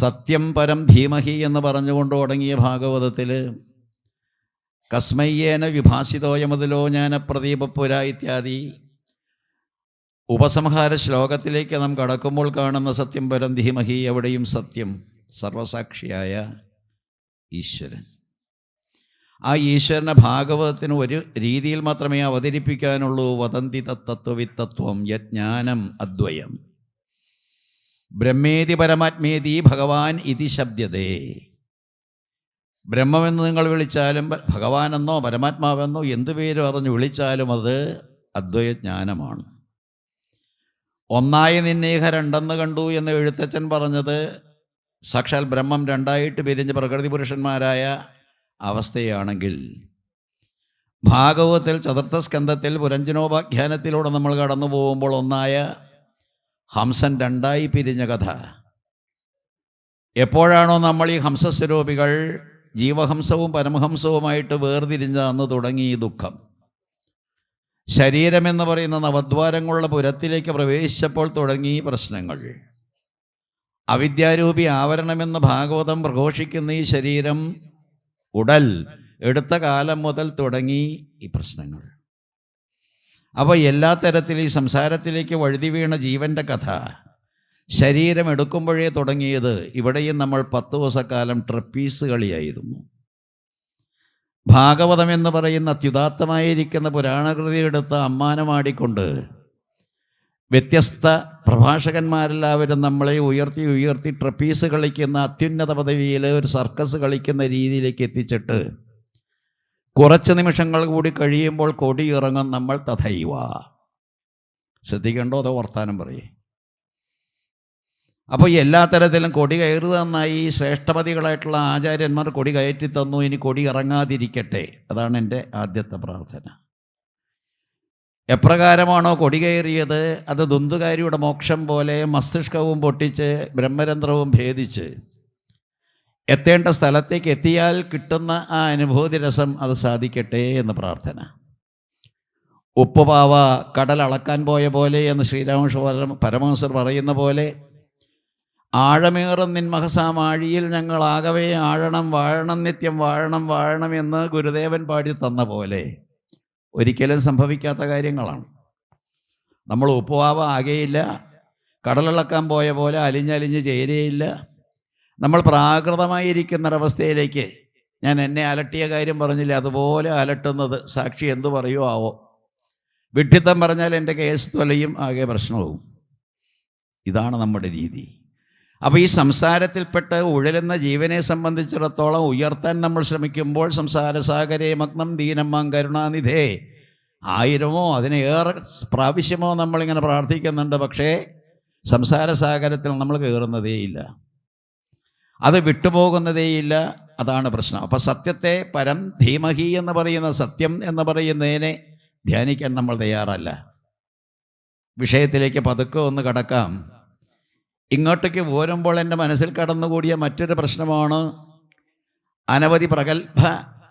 സത്യം പരം ധീമഹി എന്ന് പറഞ്ഞുകൊണ്ട് തുടങ്ങിയ ഭാഗവതത്തിൽ കസ്മയ്യേന വിഭാസിതോയമതിലോ ജ്ഞാന പ്രദീപപുര ഇത്യാദി ഉപസംഹാര ശ്ലോകത്തിലേക്ക് നാം കടക്കുമ്പോൾ കാണുന്ന സത്യം പരം ധീമഹി, എവിടെയും സത്യം, സർവസാക്ഷിയായ ഈശ്വരൻ. ആ ഈശ്വരനെ ഭാഗവതത്തിന് ഒരു രീതിയിൽ മാത്രമേ അവതരിപ്പിക്കാനുള്ളൂ. വദന്തി തത്വവിത്തത്വം യജ്ഞാനം അദ്വയം ബ്രഹ്മേതി പരമാത്മേതി ഭഗവാൻ ഇതി ശബ്ദതേ. ബ്രഹ്മമെന്ന് നിങ്ങൾ വിളിച്ചാലും ഭഗവാനെന്നോ പരമാത്മാവെന്നോ എന്തു പേര് പറഞ്ഞ് വിളിച്ചാലും അത് അദ്വൈതജ്ഞാനമാണ്. ഒന്നായി നിന്നേഹ രണ്ടെന്ന് കണ്ടു എന്ന് എഴുത്തച്ഛൻ പറഞ്ഞത് സാക്ഷാൽ ബ്രഹ്മം രണ്ടായിട്ട് പിരിഞ്ഞ് പ്രകൃതി പുരുഷന്മാരായ അവസ്ഥയാണെങ്കിൽ, ഭാഗവതത്തിൽ ചതുർത്ഥ സ്കന്ധത്തിൽ പുരഞ്ജനോപാഖ്യാനത്തിലൂടെ നമ്മൾ കടന്നു പോകുമ്പോൾ ഒന്നായ ഹംസൻ രണ്ടായി പിരിഞ്ഞ കഥ. എപ്പോഴാണോ നമ്മൾ ഈ ഹംസസ്വരൂപികൾ ജീവഹംസവും പരമഹംസവുമായിട്ട് വേർതിരിഞ്ഞ അന്ന് തുടങ്ങി ഈ ദുഃഖം. ശരീരമെന്ന് പറയുന്ന നവദ്വാരങ്ങളുള്ള പുരത്തിലേക്ക് പ്രവേശിച്ചപ്പോൾ തുടങ്ങി പ്രശ്നങ്ങൾ. അവിദ്യാരൂപി ആവരണമെന്ന് ഭാഗവതം പ്രഘോഷിക്കുന്ന ഈ ശരീരം, ഉടൽ എടുത്ത കാലം മുതൽ തുടങ്ങി ഈ പ്രശ്നങ്ങൾ. അപ്പോൾ എല്ലാ തരത്തിലും ഈ സംസാരത്തിലേക്ക് വഴുതി വീണ ജീവൻ്റെ കഥ ശരീരം എടുക്കുമ്പോഴേ തുടങ്ങിയത്. ഇവിടെയും നമ്മൾ 10 ദിവസക്കാലം ട്രപ്പീസ് കളിയായിരുന്നു. ഭാഗവതം എന്ന് പറയുന്ന അത്യുദാത്തമായിരിക്കുന്ന പുരാണകൃതി എടുത്ത് അമ്മാനമാടിക്കൊണ്ട് വ്യത്യസ്ത പ്രഭാഷകന്മാരെല്ലാവരും നമ്മളെ ഉയർത്തി ഉയർത്തി ട്രപ്പീസ് കളിക്കുന്ന അത്യുന്നത പദവിയിൽ ഒരു സർക്കസ് കളിക്കുന്ന രീതിയിലേക്ക് എത്തിച്ചിട്ട് കുറച്ച് നിമിഷങ്ങൾ കൂടി കഴിയുമ്പോൾ കൊടി ഇറങ്ങും, നമ്മൾ തഥൈവ. ശ്രദ്ധിക്കണ്ടോ അതോ വർത്താനം പറയേ? അപ്പോൾ എല്ലാ തരത്തിലും കൊടി കയറുക നന്നായി. ശ്രേഷ്ഠപതികളായിട്ടുള്ള ആചാര്യന്മാർ കൊടി കയറ്റി തന്നു, ഇനി കൊടി ഇറങ്ങാതിരിക്കട്ടെ. അതാണ് എൻ്റെ ആദ്യത്തെ പ്രാർത്ഥന. എപ്രകാരമാണോ കൊടി കയറിയത്, അത് ദുന്ദുകാരിയുടെ മോക്ഷം പോലെ മസ്തിഷ്കവും പൊട്ടിച്ച് ബ്രഹ്മരന്ധ്രവും ഭേദിച്ച് എത്തേണ്ട സ്ഥലത്തേക്ക് എത്തിയാൽ കിട്ടുന്ന ആ അനുഭൂതി രസം അത് സാധിക്കട്ടെ എന്ന് പ്രാർത്ഥന. ഉപ്പുപാവ കടൽ അളക്കാൻ പോയ പോലെ എന്ന് ശ്രീരാമകൃഷ്ണ പരമഹംസർ പറയുന്ന പോലെ, ആഴമേറും നിൻമഹസാമാഴിയിൽ ഞങ്ങളാകവേ ആഴണം വാഴണം നിത്യം വാഴണം വാഴണം എന്ന് ഗുരുദേവൻ പാടി തന്ന പോലെ ഒരിക്കലും സംഭവിക്കാത്ത കാര്യങ്ങളാണ്. നമ്മൾ ഉപ്പുപാവ ആകെയില്ല, കടലിളക്കാൻ പോയ പോലെ അലിഞ്ഞലിഞ്ഞ് ചേരുകയില്ല. നമ്മൾ പ്രാകൃതമായിരിക്കുന്നൊരവസ്ഥയിലേക്ക്, ഞാൻ എന്നെ അലട്ടിയ കാര്യം പറഞ്ഞില്ല, അതുപോലെ അലട്ടുന്നത് സാക്ഷി എന്തു പറയുമോ ആവോ. വിഡ്ഢിത്തം പറഞ്ഞാൽ എൻ്റെ കേസ് തൊലയും ആകെ പ്രശ്നവും. ഇതാണ് നമ്മുടെ രീതി. അപ്പോൾ ഈ സംസാരത്തിൽപ്പെട്ട് ഉഴലുന്ന ജീവനെ സംബന്ധിച്ചിടത്തോളം ഉയർത്താൻ നമ്മൾ ശ്രമിക്കുമ്പോൾ സംസാരസാഗരേ മഗ്നം ദീനമ്മാം കരുണാനിധേ, 1000മോ അതിനേറെ പ്രാവശ്യമോ നമ്മളിങ്ങനെ പ്രാർത്ഥിക്കുന്നുണ്ട്. പക്ഷേ സംസാരസാഗരത്തിൽ നമ്മൾ കയറുന്നതേയില്ല, അത് വിട്ടുപോകുന്നതേയില്ല. അതാണ് പ്രശ്നം. അപ്പോൾ സത്യത്തെ പരം ധീമഹി എന്ന് പറയുന്ന സത്യം എന്ന് പറയുന്നതിനെ ധ്യാനിക്കാൻ നമ്മൾ തയ്യാറല്ല. വിഷയത്തിലേക്ക് പതുക്കെ ഒന്ന് കടക്കാം. ഇങ്ങോട്ടേക്ക് പോരുമ്പോൾ എൻ്റെ മനസ്സിൽ കടന്നുകൂടിയ മറ്റൊരു പ്രശ്നമാണ്, അനവധി പ്രഗത്ഭ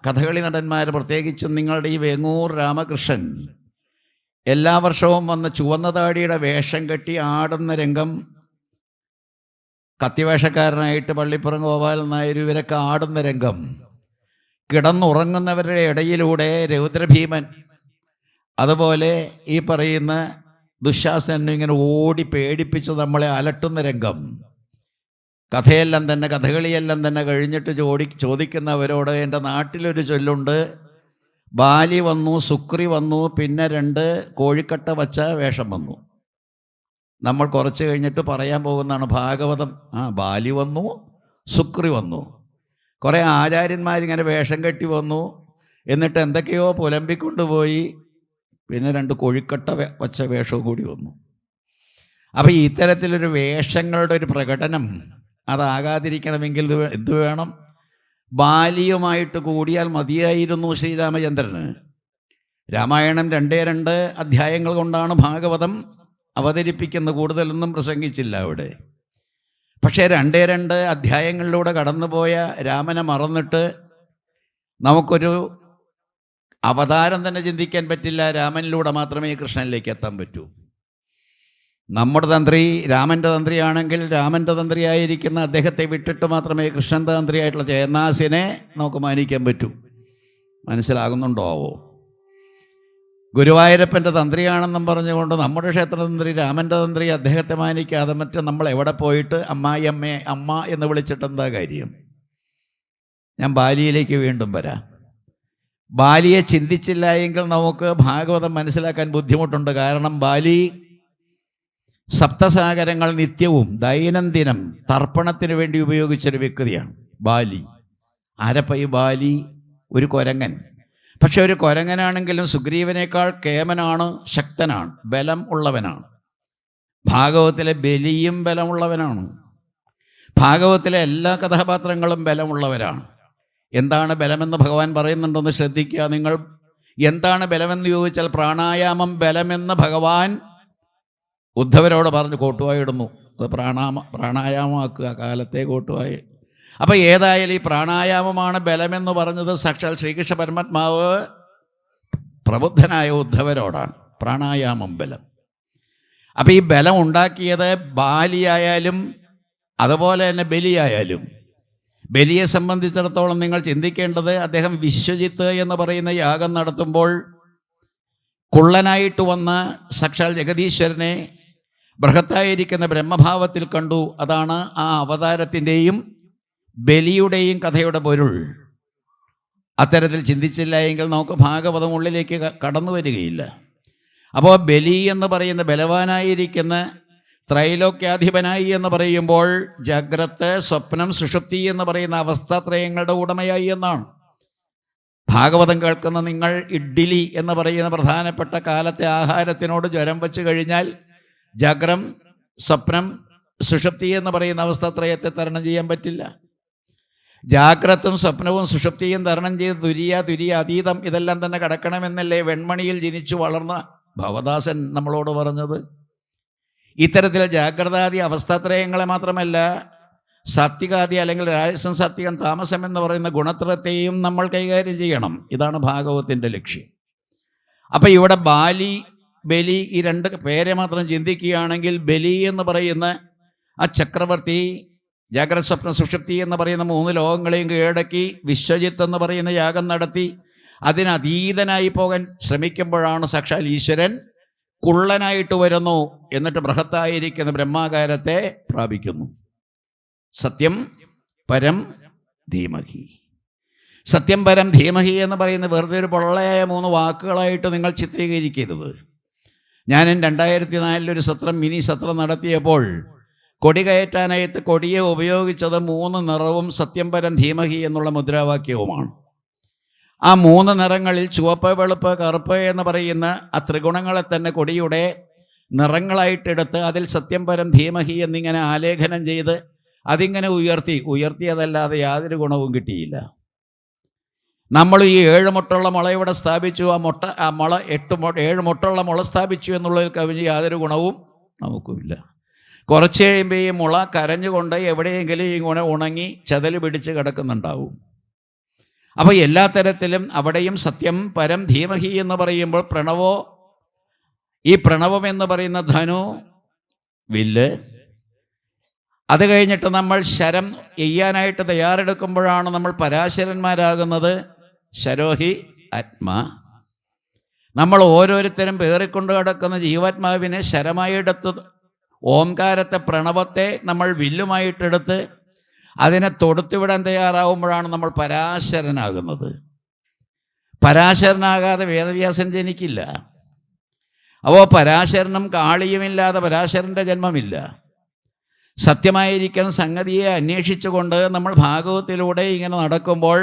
കഥകളി നടന്മാർ, പ്രത്യേകിച്ചും നിങ്ങളുടെ ഈ വേങ്ങൂർ രാമകൃഷ്ണൻ എല്ലാ വർഷവും വന്ന് ചുവന്ന താടിയുടെ വേഷം കെട്ടി ആടുന്ന രംഗം, കത്തിവേഷക്കാരനായിട്ട് പള്ളിപ്പുറം ഗോപാലൻ നായർ ഇവരൊക്കെ ആടുന്ന രംഗം, കിടന്നുറങ്ങുന്നവരുടെ ഇടയിലൂടെ രൗദ്രഭീമൻ, അതുപോലെ ഈ പറയുന്ന ദുശാസനൻ ഇങ്ങനെ ഓടി പേടിപ്പിച്ച് നമ്മളെ അലട്ടുന്ന രംഗം, കഥയെല്ലാം തന്നെ കഥകളിയെല്ലാം തന്നെ കഴിഞ്ഞിട്ട് ചോദിക്കുന്നവരോട്, എൻ്റെ നാട്ടിലൊരു ചൊല്ലുണ്ട്, ബാലി വന്നു സുക്രി വന്നു പിന്നെ 2 കോഴിക്കട്ട വച്ച വേഷം വന്നു. നമ്മൾ കുറച്ച് കഴിഞ്ഞിട്ട് പറയാൻ പോകുന്നതാണ് ഭാഗവതം. ബാലി വന്നു സുക്രി വന്നു, കുറേ ആചാര്യന്മാരിങ്ങനെ വേഷം കെട്ടി വന്നു, എന്നിട്ട് എന്തൊക്കെയോ പുലമ്പിക്കൊണ്ടുപോയി, പിന്നെ 2 കോഴിക്കട്ട വച്ച വേഷവും കൂടി വന്നു. അപ്പോൾ ഇത്തരത്തിലൊരു വേഷങ്ങളുടെ ഒരു പ്രകടനം അതാകാതിരിക്കണമെങ്കിൽ എന്ത് വേണം? ബാലിയുമായിട്ട് കൂടിയാൽ മതിയായിരുന്നു ശ്രീരാമചന്ദ്രന്. രാമായണം 2 അധ്യായങ്ങൾ കൊണ്ടാണ് ഭാഗവതം അവതരിപ്പിക്കുന്നത്, കൂടുതലൊന്നും പ്രസംഗിച്ചില്ല അവിടെ. പക്ഷേ 2 അധ്യായങ്ങളിലൂടെ കടന്നുപോയ രാമനെ മറന്നിട്ട് നമുക്കൊരു അവതാരം തന്നെ ചിന്തിക്കാൻ പറ്റില്ല. രാമനിലൂടെ മാത്രമേ കൃഷ്ണനിലേക്ക് എത്താൻ പറ്റൂ. നമ്മുടെ തന്ത്രി രാമൻ്റെ തന്ത്രിയാണെങ്കിൽ രാമൻ്റെ തന്ത്രിയായിരിക്കുന്ന അദ്ദേഹത്തെ വിട്ടിട്ട് മാത്രമേ കൃഷ്ണൻ്റെ തന്ത്രിയായിട്ടുള്ള ചേന്നാസിനെ നമുക്ക് മാനിക്കാൻ പറ്റൂ. മനസ്സിലാകുന്നുണ്ടോ ആവോ? ഗുരുവായൂരപ്പൻ്റെ തന്ത്രിയാണെന്നും പറഞ്ഞുകൊണ്ട് നമ്മുടെ ക്ഷേത്രതന്ത്രി രാമൻ്റെ തന്ത്രി അദ്ദേഹത്തെ മാനിക്കാതെ മറ്റ് നമ്മൾ എവിടെ പോയിട്ട് അമ്മായിയമ്മയെ അമ്മ എന്ന് വിളിച്ചിട്ട് എന്താ കാര്യം? ഞാൻ ബാലിയിലേക്ക് വീണ്ടും വരാം. ബാലിയെ ചിന്തിച്ചില്ല എങ്കിൽ നമുക്ക് ഭാഗവതം മനസ്സിലാക്കാൻ ബുദ്ധിമുട്ടുണ്ട്. കാരണം ബാലി സപ്തസാഗരങ്ങൾ നിത്യവും ദൈനംദിനം തർപ്പണത്തിന് വേണ്ടി ഉപയോഗിച്ചൊരു വ്യക്തിയാണ് ബാലി. ആരപ്പ ഈ ബാലി? ഒരു കൊരങ്ങൻ. പക്ഷെ ഒരു കൊരങ്ങനാണെങ്കിലും സുഗ്രീവനേക്കാൾ കേമനാണ്, ശക്തനാണ്, ബലം ഉള്ളവനാണ്. ഭാഗവത്തിലെ ബലിയും ബലമുള്ളവനാണ്. ഭാഗവത്തിലെ എല്ലാ കഥാപാത്രങ്ങളും ബലമുള്ളവരാണ്. എന്താണ് ബലമെന്ന് ഭഗവാൻ പറയുന്നുണ്ടെന്ന് ശ്രദ്ധിക്കുക നിങ്ങൾ. എന്താണ് ബലമെന്ന് ചോദിച്ചാൽ പ്രാണായാമം ബലമെന്ന് ഭഗവാൻ ഉദ്ധവരോട് പറഞ്ഞ് കോട്ടുവായിടുന്നു. അത് പ്രാണായാമമാക്കുക, കാലത്തെ കോട്ടുവായി. അപ്പോൾ ഏതായാലും ഈ പ്രാണായാമമാണ് ബലമെന്ന് പറഞ്ഞത് സാക്ഷാൽ ശ്രീകൃഷ്ണ പരമാത്മാവ് പ്രബുദ്ധനായ ഉദ്ധവരോടാണ്. പ്രാണായാമം ബലം. അപ്പോൾ ഈ ബലം ഉണ്ടാക്കിയത് ബാലിയായാലും അതുപോലെ തന്നെ ബലിയായാലും. ബലിയെ സംബന്ധിച്ചിടത്തോളം നിങ്ങൾ ചിന്തിക്കേണ്ടത്, അദ്ദേഹം വിശ്വജിത്ത് എന്ന് പറയുന്ന യാഗം നടത്തുമ്പോൾ കുള്ളനായിട്ട് വന്ന സാക്ഷാൽ ജഗദീശ്വരനെ ബൃഹത്തായിരിക്കുന്ന ബ്രഹ്മഭാവത്തിൽ കണ്ടു. അതാണ് ആ അവതാരത്തിൻ്റെയും ബലിയുടെയും കഥയുടെ പൊരുൾ. അത്തരത്തിൽ ചിന്തിച്ചില്ല എങ്കിൽ നമുക്ക് ഭാഗവതം ഉള്ളിലേക്ക് കടന്നു വരികയില്ല. അപ്പോൾ ബലി എന്ന് പറയുന്ന ബലവാനായിരിക്കുന്ന ത്രൈലോക്യാധിപനായി എന്ന് പറയുമ്പോൾ ജാഗ്രത്, സ്വപ്നം, സുഷുപ്തി എന്ന് പറയുന്ന അവസ്ഥാത്രയങ്ങളുടെ ഉടമയായി എന്നാണ്. ഭാഗവതം കേൾക്കുന്ന നിങ്ങൾ ഇഡ്ഡലി എന്ന് പറയുന്ന പ്രധാനപ്പെട്ട കാലത്തെ ആഹാരത്തിനോട് ജ്വരം വച്ച് കഴിഞ്ഞാൽ ജാഗ്രം, സ്വപ്നം, സുഷുപ്തി എന്ന് പറയുന്ന അവസ്ഥാത്രയത്തെ തരണം ചെയ്യാൻ പറ്റില്ല. ജാഗ്രത്തും സ്വപ്നവും സുഷുപ്തിയും തരണം ചെയ്ത് തുര്യ അതീതം ഇതെല്ലാം തന്നെ കടക്കണമെന്നല്ലേ വെൺമണിയിൽ ജനിച്ചു വളർന്ന ഭവദാസൻ നമ്മളോട് പറഞ്ഞത്. ഇത്തരത്തിൽ ജാഗ്രതാദി അവസ്ഥാത്രയങ്ങളെ മാത്രമല്ല, സാത്വികാദി അല്ലെങ്കിൽ രാജസം, സാത്വികം, താമസം എന്ന് പറയുന്ന ഗുണത്രയത്തെയും നമ്മൾ കൈകാര്യം ചെയ്യണം. ഇതാണ് ഭാഗവത്തിൻ്റെ ലക്ഷ്യം. അപ്പം ഇവിടെ ബാലി, ബലി ഈ രണ്ട് പേരെ മാത്രം ചിന്തിക്കുകയാണെങ്കിൽ ബലി എന്ന് പറയുന്ന ആ ചക്രവർത്തി ജാഗ്രത, സ്വപ്ന, സുഷുപ്തി എന്ന് പറയുന്ന 3 ലോകങ്ങളെയും കീഴടക്കി വിശ്വജിത്ത് എന്ന് പറയുന്ന യാഗം നടത്തി അതിനതീതനായി പോകാൻ ശ്രമിക്കുമ്പോഴാണ് സാക്ഷാൽ ഈശ്വരൻ കുള്ളനായിട്ട് വരുന്നു. എന്നിട്ട് ബൃഹത്തായിരിക്കുന്ന ബ്രഹ്മാകാരത്തെ പ്രാപിക്കുന്നു. സത്യം പരം ധീമഹി. സത്യം പരം ധീമഹി എന്ന് പറയുന്ന വെറുതെ ഒരു പൊള്ളയായ 3 വാക്കുകളായിട്ട് നിങ്ങൾ ചിത്രീകരിക്കരുത്. ഞാൻ 2004 ഒരു സത്രം, മിനി സത്രം നടത്തിയപ്പോൾ കൊടി കയറ്റാനായിട്ട് കൊടിയെ ഉപയോഗിച്ചത് 3 നിറവും സത്യം പരം ധീമഹി എന്നുള്ള മുദ്രാവാക്യവുമാണ്. ആ 3 നിറങ്ങളിൽ ചുവപ്പ്, വെളുപ്പ്, കറുപ്പ് എന്ന് പറയുന്ന ആ ത്രിഗുണങ്ങളെ തന്നെ കൊടിയുടെ നിറങ്ങളായിട്ടെടുത്ത് അതിൽ സത്യം പരം ധീമഹി എന്നിങ്ങനെ ആലേഖനം ചെയ്ത് അതിങ്ങനെ ഉയർത്തിയതല്ലാതെ യാതൊരു ഗുണവും കിട്ടിയില്ല. നമ്മൾ ഈ 7 മുട്ടുള്ള മുള ഇവിടെ സ്ഥാപിച്ചു, ആ മുള 7 മുട്ടുള്ള മുള സ്ഥാപിച്ചു എന്നുള്ളതിൽ കവിഞ്ഞ് യാതൊരു ഗുണവും നമുക്കുമില്ല. കുറച്ച് കഴിയുമ്പോൾ ഈ മുള കരഞ്ഞുകൊണ്ട് എവിടെയെങ്കിലും ഇങ്ങനെ ഉണങ്ങി ചതല് പിടിച്ച് കിടക്കുന്നുണ്ടാവും. അപ്പോൾ എല്ലാ തരത്തിലും അവിടെയും സത്യം പരം ധീമഹി എന്ന് പറയുമ്പോൾ ഈ പ്രണവം എന്ന് പറയുന്ന ധനു, വില്ല്, അത് കഴിഞ്ഞിട്ട് നമ്മൾ ശരം എയ്യാനായിട്ട് തയ്യാറെടുക്കുമ്പോഴാണ് നമ്മൾ പരാശരന്മാരാകുന്നത്. ശരോഹി ആത്മാ. നമ്മൾ ഓരോരുത്തരും പേറിക്കൊണ്ട് കിടക്കുന്ന ജീവാത്മാവിനെ ശരമായിട്ടെടുത്ത് ഓംകാരത്തെ, പ്രണവത്തെ നമ്മൾ വില്ലുമായിട്ടെടുത്ത് അതിനെ തൊടുത്തുവിടാൻ തയ്യാറാവുമ്പോഴാണ് നമ്മൾ പരാശരനാകുന്നത്. പരാശരനാകാതെ വേദവ്യാസൻ ജനിക്കില്ല. അപ്പോൾ പരാശരനും കാളിയുമില്ലാതെ പരാശരൻ്റെ ജന്മമില്ല. സത്യമായിരിക്കുന്ന സംഗതിയെ അന്വേഷിച്ചുകൊണ്ട് നമ്മൾ ഭാഗവത്തിലൂടെ ഇങ്ങനെ നടക്കുമ്പോൾ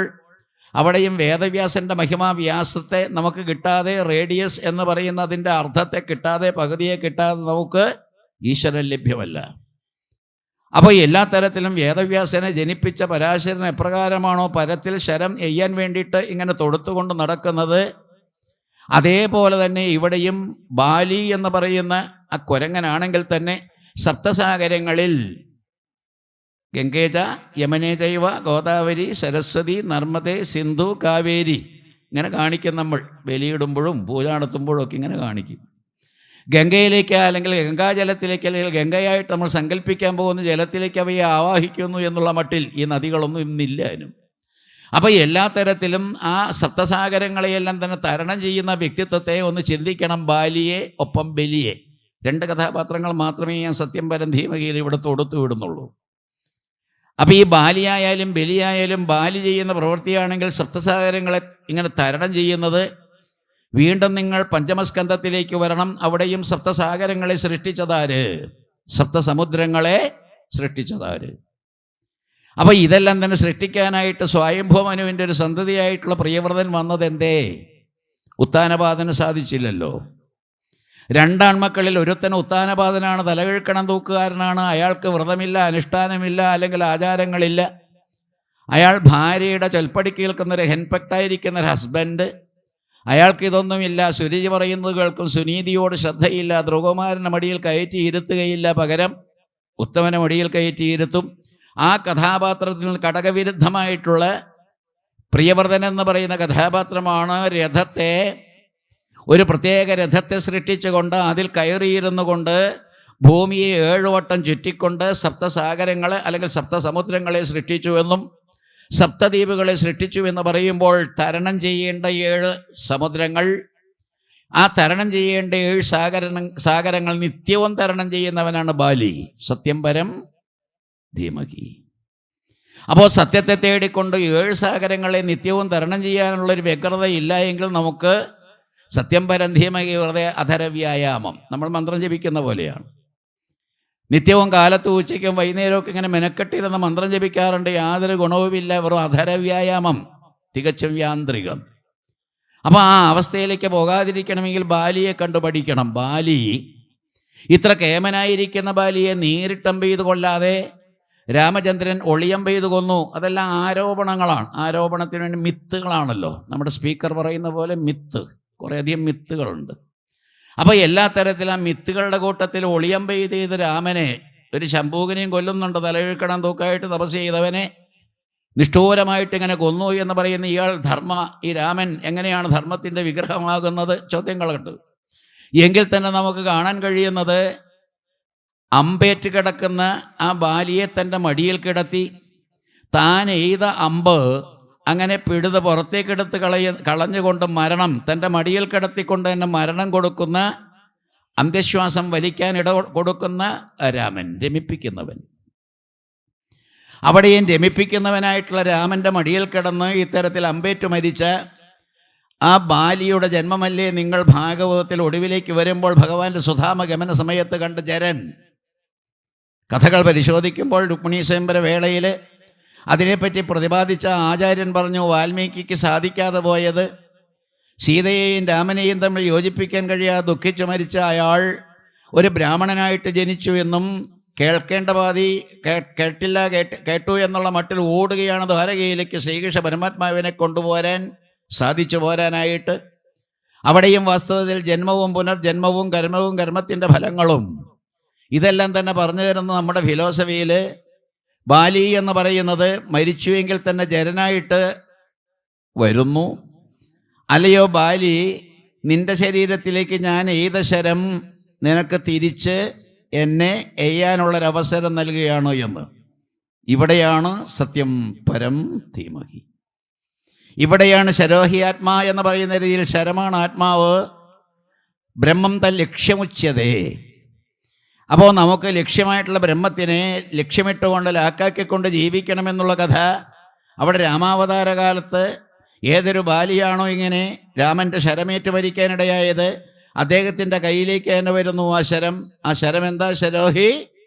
അവിടെയും വേദവ്യാസൻ്റെ മഹിമാവ്യാസത്തെ നമുക്ക് കിട്ടാതെ, റേഡിയസ് എന്ന് പറയുന്ന അതിൻ്റെ അർത്ഥത്തെ കിട്ടാതെ, പകുതിയെ കിട്ടാതെ നമുക്ക് ഈശ്വരൻ ലഭ്യമല്ല. അപ്പോൾ എല്ലാ തരത്തിലും വേദവ്യാസനെ ജനിപ്പിച്ച പരാശരൻ എപ്രകാരമാണോ പരത്തിൽ ശരം എയ്യാൻ വേണ്ടിയിട്ട് ഇങ്ങനെ തൊടുത്തുകൊണ്ട് നടക്കുന്നത്, അതേപോലെ തന്നെ ഇവിടെയും ബാലി എന്ന് പറയുന്ന ആ കുരങ്ങനാണെങ്കിൽ തന്നെ സപ്തസാഗരങ്ങളിൽ ഗംഗേജ, യമനേജൈവ, ഗോദാവരി, സരസ്വതി, നർമ്മദേ, സിന്ധു, കാവേരി ഇങ്ങനെ കാണിക്കും. നമ്മൾ ബലിയിടുമ്പോഴും പൂജ നടത്തുമ്പോഴും ഒക്കെ ഇങ്ങനെ കാണിക്കും. ഗംഗയിലേക്ക് അല്ലെങ്കിൽ ഗംഗാജലത്തിലേക്ക് അല്ലെങ്കിൽ ഗംഗയായിട്ട് നമ്മൾ സങ്കല്പിക്കാൻ പോകുന്ന ജലത്തിലേക്ക് അവയെ ആവാഹിക്കുന്നു എന്നുള്ള മട്ടിൽ ഈ നദികളൊന്നും ഇന്നില്ലാനും. അപ്പോൾ എല്ലാ തരത്തിലും ആ സപ്തസാഗരങ്ങളെയെല്ലാം തന്നെ തരണം ചെയ്യുന്ന വ്യക്തിത്വത്തെ ഒന്ന് ചിന്തിക്കണം. ബാലിയെ ഒപ്പം ബലിയെ, 2 കഥാപാത്രങ്ങൾ മാത്രമേ ഞാൻ സത്യം പരം ധീമഹിയിൽ ഇവിടെ തൊടുത്തു വിടുന്നുള്ളൂ. അപ്പോൾ ഈ ബാലിയായാലും ബലിയായാലും ബാലി ചെയ്യുന്ന പ്രവൃത്തിയാണെങ്കിൽ സപ്തസാഗരങ്ങളെ ഇങ്ങനെ തരണം ചെയ്യുന്നത്. വീണ്ടും നിങ്ങൾ പഞ്ചമസ്കന്ധത്തിലേക്ക് വരണം. അവിടെയും സപ്തസാഗരങ്ങളെ സൃഷ്ടിച്ചതാര്? സപ്തസമുദ്രങ്ങളെ സൃഷ്ടിച്ചതാര്? അപ്പോൾ ഇതെല്ലാം തന്നെ സൃഷ്ടിക്കാനായിട്ട് സ്വയംഭൂമനുവിൻ്റെ ഒരു സന്തതിയായിട്ടുള്ള പ്രിയവ്രതൻ വന്നതെന്തേ? ഉത്താനപാദന് സാധിച്ചില്ലല്ലോ. 2 ആൺമക്കളിൽ ഒരുത്തൻ ഉത്താനപാദനാണ്, തലകിഴക്കണം തൂക്കുകാരനാണ്. അയാൾക്ക് വ്രതമില്ല, അനുഷ്ഠാനമില്ല, അല്ലെങ്കിൽ ആചാരങ്ങളില്ല. അയാൾ ഭാര്യയുടെ ചൊൽപ്പടി കേൾക്കുന്നൊരു ഹെൻപെക്റ്റായിരിക്കുന്നൊരു ഹസ്ബൻഡ്. അയാൾക്ക് ഇതൊന്നുമില്ല. സുരുചി പറയുന്നത് കേൾക്കും, സുനീതിയോട് ശ്രദ്ധയില്ല. ധ്രുവകുമാരൻ്റെ മടിയിൽ കയറ്റി ഇരുത്തുകയില്ല, പകരം ഉത്തമനെ മടിയിൽ കയറ്റി ഇരുത്തും. ആ കഥാപാത്രത്തിൽ നിന്ന് ഘടകവിരുദ്ധമായിട്ടുള്ള പ്രിയവ്രതൻ എന്ന് പറയുന്ന കഥാപാത്രമാണ് രഥത്തെ, ഒരു പ്രത്യേക രഥത്തെ സൃഷ്ടിച്ചുകൊണ്ട് അതിൽ കയറിയിരുന്നു കൊണ്ട് ഭൂമിയെ 7 വട്ടം ചുറ്റിക്കൊണ്ട് സപ്തസാഗരങ്ങളെ അല്ലെങ്കിൽ സപ്തസമുദ്രങ്ങളെ സൃഷ്ടിച്ചുവെന്നും സപ്തദ്വീപുകളെ സൃഷ്ടിച്ചു എന്ന് പറയുമ്പോൾ തരണം ചെയ്യേണ്ട 7 സമുദ്രങ്ങൾ, ആ തരണം ചെയ്യേണ്ട 7 സാഗരങ്ങൾ നിത്യവും തരണം ചെയ്യുന്നവനാണ് ബാലി. സത്യം പരം ധീമഹി. അപ്പോൾ സത്യത്തെ തേടിക്കൊണ്ട് 7 സാഗരങ്ങളെ നിത്യവും തരണം ചെയ്യാനുള്ളൊരു വ്യഗ്രത ഇല്ല എങ്കിൽ നമുക്ക് സത്യം പരം ധീമഹി വെറുതെ അധരവ്യായാമം, നമ്മൾ മന്ത്രം ജപിക്കുന്ന പോലെയാണ്. നിത്യവും കാലത്തും ഉച്ചയ്ക്കും വൈകുന്നേരമൊക്കെ ഇങ്ങനെ മെനക്കെട്ടിരുന്ന് മന്ത്രം ജപിക്കാറുണ്ട്, യാതൊരു ഗുണവുമില്ല, വെറും അധരവ്യായാമം, തികച്ചും യാന്ത്രികം. അപ്പോൾ ആ അവസ്ഥയിലേക്ക് പോകാതിരിക്കണമെങ്കിൽ ബാലിയെ കണ്ടു പഠിക്കണം. ബാലി ഇത്ര കേമനായിരിക്കുന്ന ബാലിയെ നേരിട്ടമ്പ് ചെയ്ത് കൊല്ലാതെ രാമചന്ദ്രൻ ഒളിയം പെയ്തു കൊന്നു. അതെല്ലാം ആരോപണങ്ങളാണ്. ആരോപണത്തിന് വേണ്ടി മിത്തുകളാണല്ലോ. നമ്മുടെ സ്പീക്കർ പറയുന്ന പോലെ മിത്ത്, കുറേയധികം മിത്തുകളുണ്ട്. അപ്പോൾ എല്ലാ തരത്തിലും ആ മിത്തുകളുടെ കൂട്ടത്തിൽ ഒളിയം പെയ്ത് രാമനെ, ഒരു ശംഭൂകനെയും കൊല്ലുന്നുണ്ട്, തലയിഴക്കണം തൂക്കായിട്ട് തപസ് ചെയ്തവനെ നിഷ്ഠൂരമായിട്ട് ഇങ്ങനെ കൊന്നു എന്ന് പറയുന്ന ഇയാൾ ഈ രാമൻ എങ്ങനെയാണ് ധർമ്മത്തിൻ്റെ വിഗ്രഹമാകുന്നത്? ചോദ്യങ്ങളുണ്ട്. എങ്കിൽ തന്നെ നമുക്ക് കാണാൻ കഴിയുന്നത് അമ്പേറ്റ് കിടക്കുന്ന ആ ബാലിയെ തൻ്റെ മടിയിൽ കിടത്തി താൻ എയ്ത അമ്പ് അങ്ങനെ പിഴുത് പുറത്തേക്കെടുത്ത് കളഞ്ഞുകൊണ്ട് മരണം തൻ്റെ മടിയിൽ കിടത്തിക്കൊണ്ട് തന്നെ മരണം കൊടുക്കുന്ന, അന്ത്യശ്വാസം വലിക്കാൻ കൊടുക്കുന്ന രാമൻ, രമിപ്പിക്കുന്നവൻ. അവിടെയും രമിപ്പിക്കുന്നവനായിട്ടുള്ള രാമൻ്റെ മടിയിൽ കിടന്ന് ഇത്തരത്തിൽ അമ്പേറ്റ് മരിച്ച ആ ബാലിയുടെ ജന്മമല്ലേ നിങ്ങൾ ഭാഗവതത്തിൽ ഒടുവിലേക്ക് വരുമ്പോൾ ഭഗവാന്റെ സുധാമഗമന സമയത്ത് കണ്ട് ജരൻ കഥകൾ പരിശോധിക്കുമ്പോൾ രുക്മിണീ സ്വയംവര വേളയിൽ അതിനെപ്പറ്റി പ്രതിപാദിച്ച ആചാര്യൻ പറഞ്ഞു, വാൽമീകിക്ക് സാധിക്കാതെ പോയത് സീതയെയും രാമനെയും തമ്മിൽ യോജിപ്പിക്കാൻ കഴിയാതെ ദുഃഖിച്ചു മരിച്ച അയാൾ ഒരു ബ്രാഹ്മണനായിട്ട് ജനിച്ചു എന്നും കേൾക്കേണ്ട പാതി കേട്ടില്ല, കേട്ടു എന്നുള്ള മട്ടിൽ ഓടുകയാണ് ദ്വാരകയിലേക്ക് ശ്രീകൃഷ്ണ പരമാത്മാവിനെ കൊണ്ടുപോരാൻ സാധിച്ചു പോരാനായിട്ട്. അവിടെയും വാസ്തവത്തിൽ ജന്മവും പുനർജന്മവും കർമ്മവും കർമ്മത്തിൻ്റെ ഫലങ്ങളും ഇതെല്ലാം തന്നെ പറഞ്ഞു തരുന്ന നമ്മുടെ ഫിലോസഫിയിൽ ബാലി എന്ന് പറയുന്നത് മരിച്ചുവെങ്കിൽ തന്നെ ജരനായിട്ട് വരുന്നു. അല്ലയോ ബാലി, നിന്റെ ശരീരത്തിലേക്ക് ഞാൻ എയ്ത ശരം നിനക്ക് തിരിച്ച് എന്നെ എയ്യാനുള്ളൊരവസരം നൽകുകയാണോ എന്ന്. ഇവിടെയാണ് സത്യം പരം ധീമഹി. ഇവിടെയാണ് ശരോഹി ആത്മാ എന്ന് പറയുന്ന രീതിയിൽ ശരമാണ് ആത്മാവ്. ബ്രഹ്മം തൽ ലക്ഷ്യമുച്യതേ. അപ്പോൾ നമുക്ക് ലക്ഷ്യമായിട്ടുള്ള ബ്രഹ്മത്തിനെ ലക്ഷ്യമിട്ടുകൊണ്ട് ലാക്കാക്കിക്കൊണ്ട് ജീവിക്കണമെന്നുള്ള കഥ അവിടെ രാമാവതാര കാലത്ത് ഏതൊരു ബാലിയാണോ ഇങ്ങനെ രാമൻ്റെ ശരമേറ്റ് മരിക്കാനിടയായത്, അദ്ദേഹത്തിൻ്റെ കയ്യിലേക്ക് തന്നെ വരുന്നു ആ ശരം. ആ ശരം എന്താ? ശരോഹി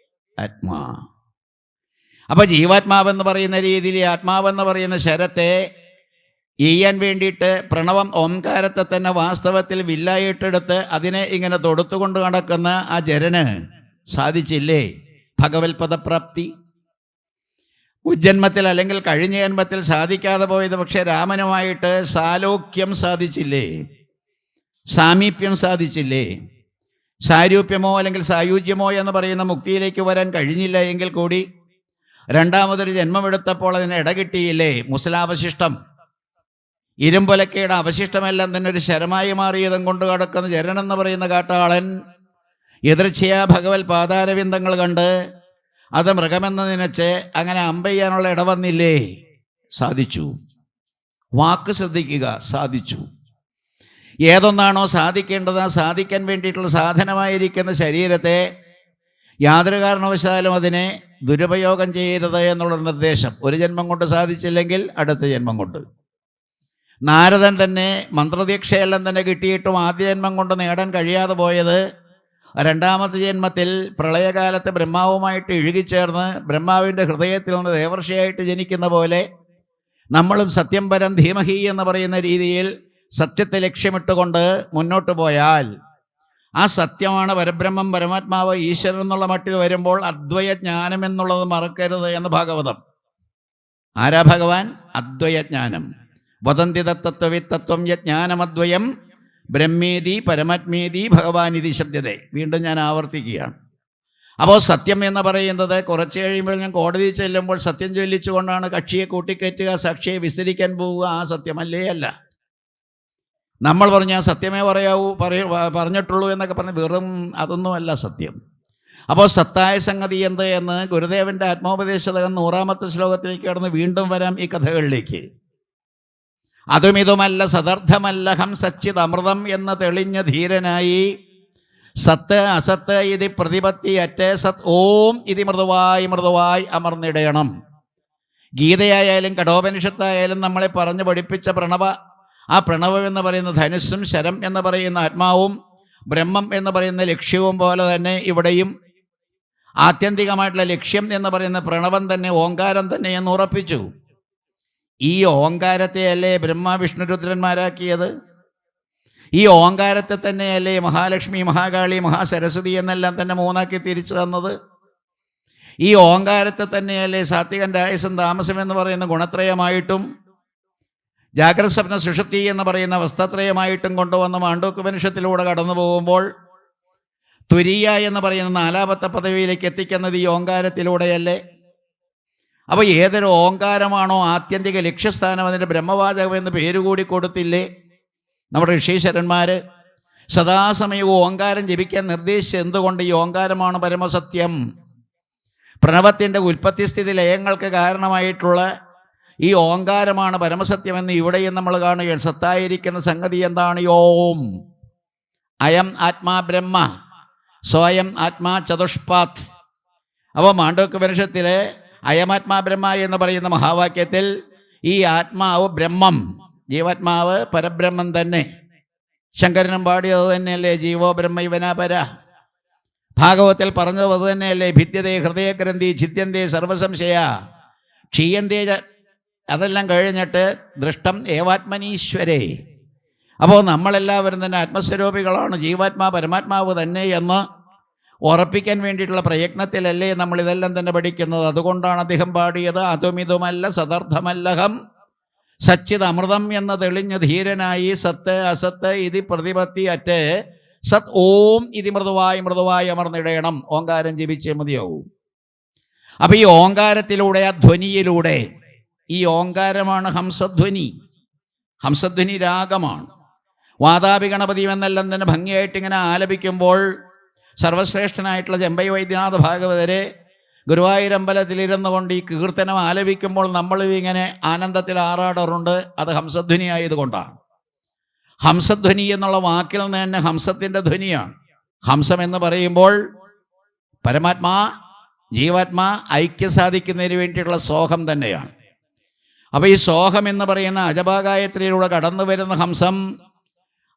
ആത്മാ. അപ്പോൾ ജീവാത്മാവെന്ന് പറയുന്ന രീതിയിൽ ആത്മാവെന്ന് പറയുന്ന ശരത്തെ ചെയ്യാൻ വേണ്ടിയിട്ട് പ്രണവം ഓംകാരത്തെ തന്നെ വാസ്തവത്തിൽ വില്ലായിട്ടെടുത്ത് അതിനെ ഇങ്ങനെ തൊടുത്തുകൊണ്ട് നടക്കുന്ന ആ ജരന് സാധിച്ചില്ലേ ഭഗവത് പദപ്രാപ്തി? ഉജ്ജന്മത്തിൽ അല്ലെങ്കിൽ കഴിഞ്ഞ ജന്മത്തിൽ സാധിക്കാതെ പോയത് പക്ഷേ രാമനുമായിട്ട് സാലോക്യം സാധിച്ചില്ലേ, സാമീപ്യം സാധിച്ചില്ലേ, സാരൂപ്യമോ അല്ലെങ്കിൽ സായുജ്യമോ എന്ന് പറയുന്ന മുക്തിയിലേക്ക് വരാൻ കഴിഞ്ഞില്ല എങ്കിൽ കൂടി രണ്ടാമതൊരു ജന്മമെടുത്തപ്പോൾ അതിന് ഇടകിട്ടിയില്ലേ? മുസലാവശിഷ്ടം, ഇരുമ്പൊലക്കയുടെ അവശിഷ്ടമെല്ലാം തന്നെ ഒരു ശരമായി മാറിയതും കൊണ്ട് കിടക്കുന്ന ജരനെന്ന് പറയുന്ന കാട്ടാളൻ എതിർച്ചയാ ഭഗവത് പാതാരവിന്ദങ്ങൾ കണ്ട് അത് മൃഗമെന്ന് നനച്ച് അങ്ങനെ അമ്പെയ്യാനുള്ള ഇടവന്നില്ലേ? സാധിച്ചു. വാക്ക് ശ്രദ്ധിക്കുക, സാധിച്ചു. ഏതൊന്നാണോ സാധിക്കേണ്ടത് ആ സാധിക്കാൻ വേണ്ടിയിട്ടുള്ള സാധനമായിരിക്കുന്ന ശരീരത്തെ യാതൊരു കാരണവശാലും അതിനെ ദുരുപയോഗം ചെയ്യരുത് എന്നുള്ള നിർദ്ദേശം. ഒരു ജന്മം കൊണ്ട് സാധിച്ചില്ലെങ്കിൽ അടുത്ത ജന്മം കൊണ്ട്. നാരദൻ തന്നെ മന്ത്രദീക്ഷയെല്ലാം തന്നെ കിട്ടിയിട്ടും ആദ്യ ജന്മം കൊണ്ട് നേടാൻ കഴിയാതെ പോയത് രണ്ടാമത്തെ ജന്മത്തിൽ പ്രളയകാലത്ത് ബ്രഹ്മാവുമായിട്ട് ഇഴുകിച്ചേർന്ന് ബ്രഹ്മാവിൻ്റെ ഹൃദയത്തിൽ നിന്ന് ദേവർഷിയായിട്ട് ജനിക്കുന്ന പോലെ നമ്മളും സത്യം പരം ധീമഹി എന്ന് പറയുന്ന രീതിയിൽ സത്യത്തെ ലക്ഷ്യമിട്ടുകൊണ്ട് മുന്നോട്ട് പോയാൽ ആ സത്യമാണ് പരബ്രഹ്മം, പരമാത്മാവ്, ഈശ്വരൻ എന്നുള്ള മട്ടിൽ വരുമ്പോൾ അദ്വയജ്ഞാനം എന്നുള്ളത് മറക്കരുത് എന്ന് ഭാഗവതം. ആരാ ഭഗവാൻ? അദ്വയജ്ഞാനം. വദന്തി തത്വവിത്തത്വം യജ്ഞാനമദ്വയം ബ്രഹ്മേതി പരമാത്മേതി ഭഗവാനിതി ശബ്ദതേ. വീണ്ടും ഞാൻ ആവർത്തിക്കുകയാണ്. അപ്പോൾ സത്യം എന്ന് പറയുന്നത് കുറച്ച് കഴിയുമ്പോൾ ഞാൻ കോടതി ചെല്ലുമ്പോൾ സത്യം ചൊല്ലിച്ചുകൊണ്ടാണ് കക്ഷിയെ കൂട്ടിക്കയറ്റുക, സാക്ഷിയെ വിസ്തരിക്കാൻ പോവുക. ആ സത്യമല്ലേ അല്ല. നമ്മൾ പറഞ്ഞാൽ സത്യമേ പറഞ്ഞിട്ടുള്ളൂ എന്നൊക്കെ പറഞ്ഞ് വെറും അതൊന്നുമല്ല സത്യം. അപ്പോൾ സത്തായ സംഗതി എന്ത് എന്ന് ഗുരുദേവൻ്റെ ആത്മോപദേശതകം 100ാമത്തെ ശ്ലോകത്തിലേക്ക് കടന്ന് വീണ്ടും വരാം ഈ കഥകളിലേക്ക്. അതുമിതുമല്ല സദർത്ഥമല്ലഹം സച്ചിത് അമൃതം എന്ന് തെളിഞ്ഞ ധീരനായി സത്ത് അസത്ത് ഇതി പ്രതിപത്തി അറ്റ് സത് ഓം ഇതി മൃദുവായി മൃദുവായി അമർന്നിടയണം. ഗീതയായാലും കഠോപനിഷത്തായാലും നമ്മളെ പറഞ്ഞു പഠിപ്പിച്ച ആ പ്രണവം എന്ന് പറയുന്ന ധനുസ്സും ശരം എന്ന് പറയുന്ന ആത്മാവും ബ്രഹ്മം എന്ന് പറയുന്ന ലക്ഷ്യവും പോലെ തന്നെ ഇവിടെയും ആത്യന്തികമായിട്ടുള്ള ലക്ഷ്യം എന്ന് പറയുന്ന പ്രണവം തന്നെ ഓങ്കാരം തന്നെ എന്ന് ഉറപ്പിച്ചു. ഈ ഓങ്കാരത്തെയല്ലേ ബ്രഹ്മ വിഷ്ണു രുദ്രന്മാരാക്കിയത്? ഈ ഓങ്കാരത്തെ തന്നെയല്ലേ മഹാലക്ഷ്മി, മഹാകാളി, മഹാസരസ്വതി എന്നെല്ലാം തന്നെ മൂന്നാക്കി തിരിച്ചു തന്നത്? ഈ ഓങ്കാരത്തെ തന്നെയല്ലേ സാത്വികൻ, രാജസം, താമസം എന്ന് പറയുന്ന ഗുണത്രയമായിട്ടും ജാഗ്രത സ്വപ്ന സുഷുപ്തി എന്ന് പറയുന്ന അവസ്ഥത്രയമായിട്ടും കൊണ്ടുവന്ന മാണ്ഡൂക്യോപനിഷത്തിലൂടെ കടന്നു പോകുമ്പോൾ തുരീയ എന്ന് പറയുന്ന 4ാമത്തെ പദവിയിലേക്ക് എത്തിക്കുന്നത് ഈ ഓങ്കാരത്തിലൂടെയല്ലേ? അപ്പോൾ ഏതൊരു ഓങ്കാരമാണോ ആത്യന്തിക ലക്ഷ്യസ്ഥാനം, അതിൻ്റെ ബ്രഹ്മവാചകം എന്ന് പേരുകൂടി കൊടുത്തില്ലേ നമ്മുടെ ഋഷീശ്വരന്മാർ? സദാസമയവും ഓങ്കാരം ജപിക്കാൻ നിർദ്ദേശിച്ച് എന്തുകൊണ്ട്? ഈ ഓങ്കാരമാണ് പരമസത്യം. പ്രണവത്തിൻ്റെ ഉൽപ്പത്തിസ്ഥിതി ലയങ്ങൾക്ക് കാരണമായിട്ടുള്ള ഈ ഓങ്കാരമാണ് പരമസത്യമെന്ന് ഇവിടെയും നമ്മൾ കാണുകയാണ്. സത്തായിരിക്കുന്ന സംഗതി എന്താണ്? ഓം. അയം ആത്മാ ബ്രഹ്മ സ്വയം ആത്മാ ചതുഷ്പാത്. അപ്പോൾ മാണ്ഡൂക്യോപനിഷത്തിലെ അയമാത്മാ ബ്രഹ്മ എന്ന് പറയുന്ന മഹാവാക്യത്തിൽ ഈ ആത്മാവ് ബ്രഹ്മം, ജീവാത്മാവ് പരബ്രഹ്മം തന്നെ. ശങ്കരനും പാടിയത് തന്നെയല്ലേ ജീവോ ബ്രഹ്മൈവനാപര. ഭാഗവത്തിൽ പറഞ്ഞത് അത് തന്നെയല്ലേ ഭിദ്യതേ ഹൃദയഗ്രന്ഥി ഛിദ്യന്തേ സർവസംശയ ക്ഷീയന്തേ. അതെല്ലാം കഴിഞ്ഞിട്ട് ദൃഷ്ടം ഏവാത്മനീശ്വരേ. അപ്പോൾ നമ്മളെല്ലാവരും തന്നെ ആത്മസ്വരൂപികളാണ്, ജീവാത്മാ പരമാത്മാവ് തന്നെ എന്ന് ഉറപ്പിക്കാൻ വേണ്ടിയിട്ടുള്ള പ്രയത്നത്തിലല്ലേ നമ്മളിതെല്ലാം തന്നെ പഠിക്കുന്നത്. അതുകൊണ്ടാണ് അദ്ദേഹം പാടിയത് അതുമിതുമല്ല സദർത്ഥമല്ലഹം സച്ചിത് അമൃതം എന്ന് തെളിഞ്ഞ ധീരനായി സത്ത് അസത്ത് ഇതി പ്രതിപത്തി അറ്റ് സത് ഓം ഇതി മൃദുവായി മൃദുവായി അമർന്നിടയണം. ഓങ്കാരം ജപിച്ചേ മതിയാവും. അപ്പം ഈ ഓങ്കാരത്തിലൂടെ, ആ ധ്വനിയിലൂടെ, ഈ ഓങ്കാരമാണ് ഹംസധ്വനി. ഹംസധ്വനി രാഗമാണ്. വാതാപി ഗണപതി എന്നെല്ലാം തന്നെ ഭംഗിയായിട്ട് ഇങ്ങനെ ആലപിക്കുമ്പോൾ സർവശ്രേഷ്ഠനായിട്ടുള്ള ചെമ്പൈ വൈദ്യനാഥ ഭാഗവതരെ ഗുരുവായൂരമ്പലത്തിലിരുന്നു കൊണ്ട് ഈ കീർത്തനം ആലപിക്കുമ്പോൾ നമ്മളും ഇങ്ങനെ ആനന്ദത്തിൽ ആറാടാറുണ്ട്. അത് ഹംസധ്വനി ആയതുകൊണ്ടാണ്. ഹംസധ്വനി എന്നുള്ള വാക്കിൽ നിന്ന് തന്നെ ഹംസത്തിൻ്റെ ധ്വനിയാണ്. ഹംസം എന്ന് പറയുമ്പോൾ പരമാത്മാ ജീവാത്മാ ഐക്യം സാധിക്കുന്നതിന് വേണ്ടിയിട്ടുള്ള സോഹം തന്നെയാണ്. അപ്പോൾ ഈ സോഹം എന്ന് പറയുന്ന അജപാഗായത്രിയിലൂടെ കടന്നു വരുന്ന ഹംസം,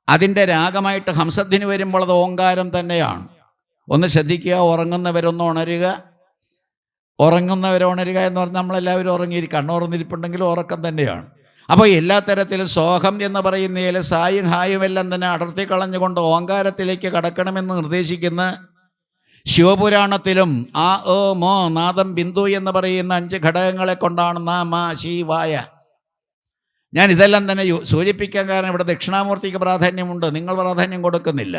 അതിൻ്റെ രാഗമായിട്ട് ഹംസധ്വനി വരുമ്പോൾ അത് ഓങ്കാരം തന്നെയാണ്. ഒന്ന് ശ്രദ്ധിക്കുക, ഉറങ്ങുന്നവരുണരുക എന്ന് പറഞ്ഞാൽ നമ്മളെല്ലാവരും കണ്ണുറന്നിരിപ്പുണ്ടെങ്കിലും ഉറക്കം തന്നെയാണ്. അപ്പോൾ എല്ലാ തരത്തിലും സോഹം എന്ന് പറയുന്നതിൽ സായും ഹായും എല്ലാം തന്നെ അടർത്തി കളഞ്ഞുകൊണ്ട് ഓങ്കാരത്തിലേക്ക് കടക്കണമെന്ന് നിർദ്ദേശിക്കുന്ന ശിവപുരാണത്തിലും ആ ഓ മോ നാദം ബിന്ദു എന്ന് പറയുന്ന 5 ഘടകങ്ങളെ കൊണ്ടാണ് നാമ ശിവായ. ഞാൻ ഇതെല്ലാം തന്നെ സൂചിപ്പിക്കാൻ കാരണം ഇവിടെ ദക്ഷിണാമൂർത്തിക്ക് പ്രാധാന്യമുണ്ട്, നിങ്ങൾ പ്രാധാന്യം കൊടുക്കുന്നില്ല.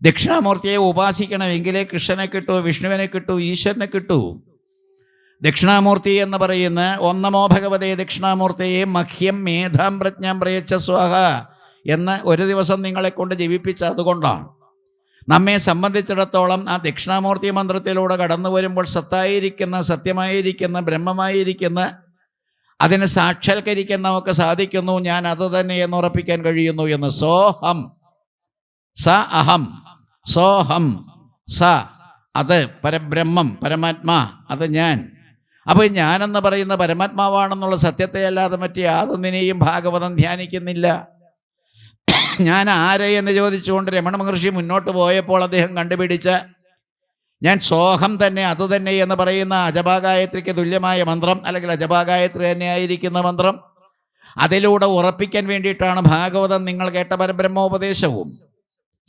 ദക്ഷിണാമൂർത്തിയെ ഉപാസിക്കണമെങ്കിലേ കൃഷ്ണനെ കിട്ടൂ, വിഷ്ണുവിനെ കിട്ടൂ, ഈശ്വരനെ കിട്ടൂ. ദക്ഷിണാമൂർത്തി എന്ന് പറയുന്ന ഒന്നമോ ഭഗവതേ ദക്ഷിണാമൂർത്തിയെ മഹ്യം മേധാം പ്രജ്ഞാം പ്രയച്ഛ സ്വാഹ എന്ന് ഒരു ദിവസം നിങ്ങളെ കൊണ്ട് ജപിപ്പിച്ച അതുകൊണ്ടാണ്. നമ്മെ സംബന്ധിച്ചിടത്തോളം ആ ദക്ഷിണാമൂർത്തി മന്ത്രത്തിലൂടെ കടന്നു വരുമ്പോൾ സത്തായിരിക്കുന്ന, സത്യമായിരിക്കുന്ന, ബ്രഹ്മമായിരിക്കുന്ന അതിനെ സാക്ഷാത്കരിക്കാൻ നമുക്ക് സാധിക്കുന്നു. ഞാൻ അത് തന്നെ എന്ന് ഉറപ്പിക്കാൻ കഴിയുന്നു എന്ന്. സോഹം, സ അഹം, സോഹം, സ അത് പരബ്രഹ്മം, പരമാത്മാ, അത് ഞാൻ. അപ്പോൾ ഞാനെന്ന് പറയുന്ന പരമാത്മാവാണെന്നുള്ള സത്യത്തെ അല്ലാതെ മറ്റ് യാതൊന്നിനെയും ഭാഗവതം ധ്യാനിക്കുന്നില്ല. ഞാൻ ആര് എന്ന് ചോദിച്ചുകൊണ്ട് രമണ മഹർഷി മുന്നോട്ട് പോയപ്പോൾ അദ്ദേഹം കണ്ടുപിടിച്ച ഞാൻ സോഹം തന്നെ, അത് തന്നെ എന്ന് പറയുന്ന അജപാഗായത്രിക്ക് തുല്യമായ മന്ത്രം, അല്ലെങ്കിൽ അജപാഗായത്രി തന്നെ ആയിരിക്കുന്ന മന്ത്രം, അതിലൂടെ ഉറപ്പിക്കാൻ വേണ്ടിയിട്ടാണ് ഭാഗവതം നിങ്ങൾ കേട്ട പരബ്രഹ്മോപദേശവും.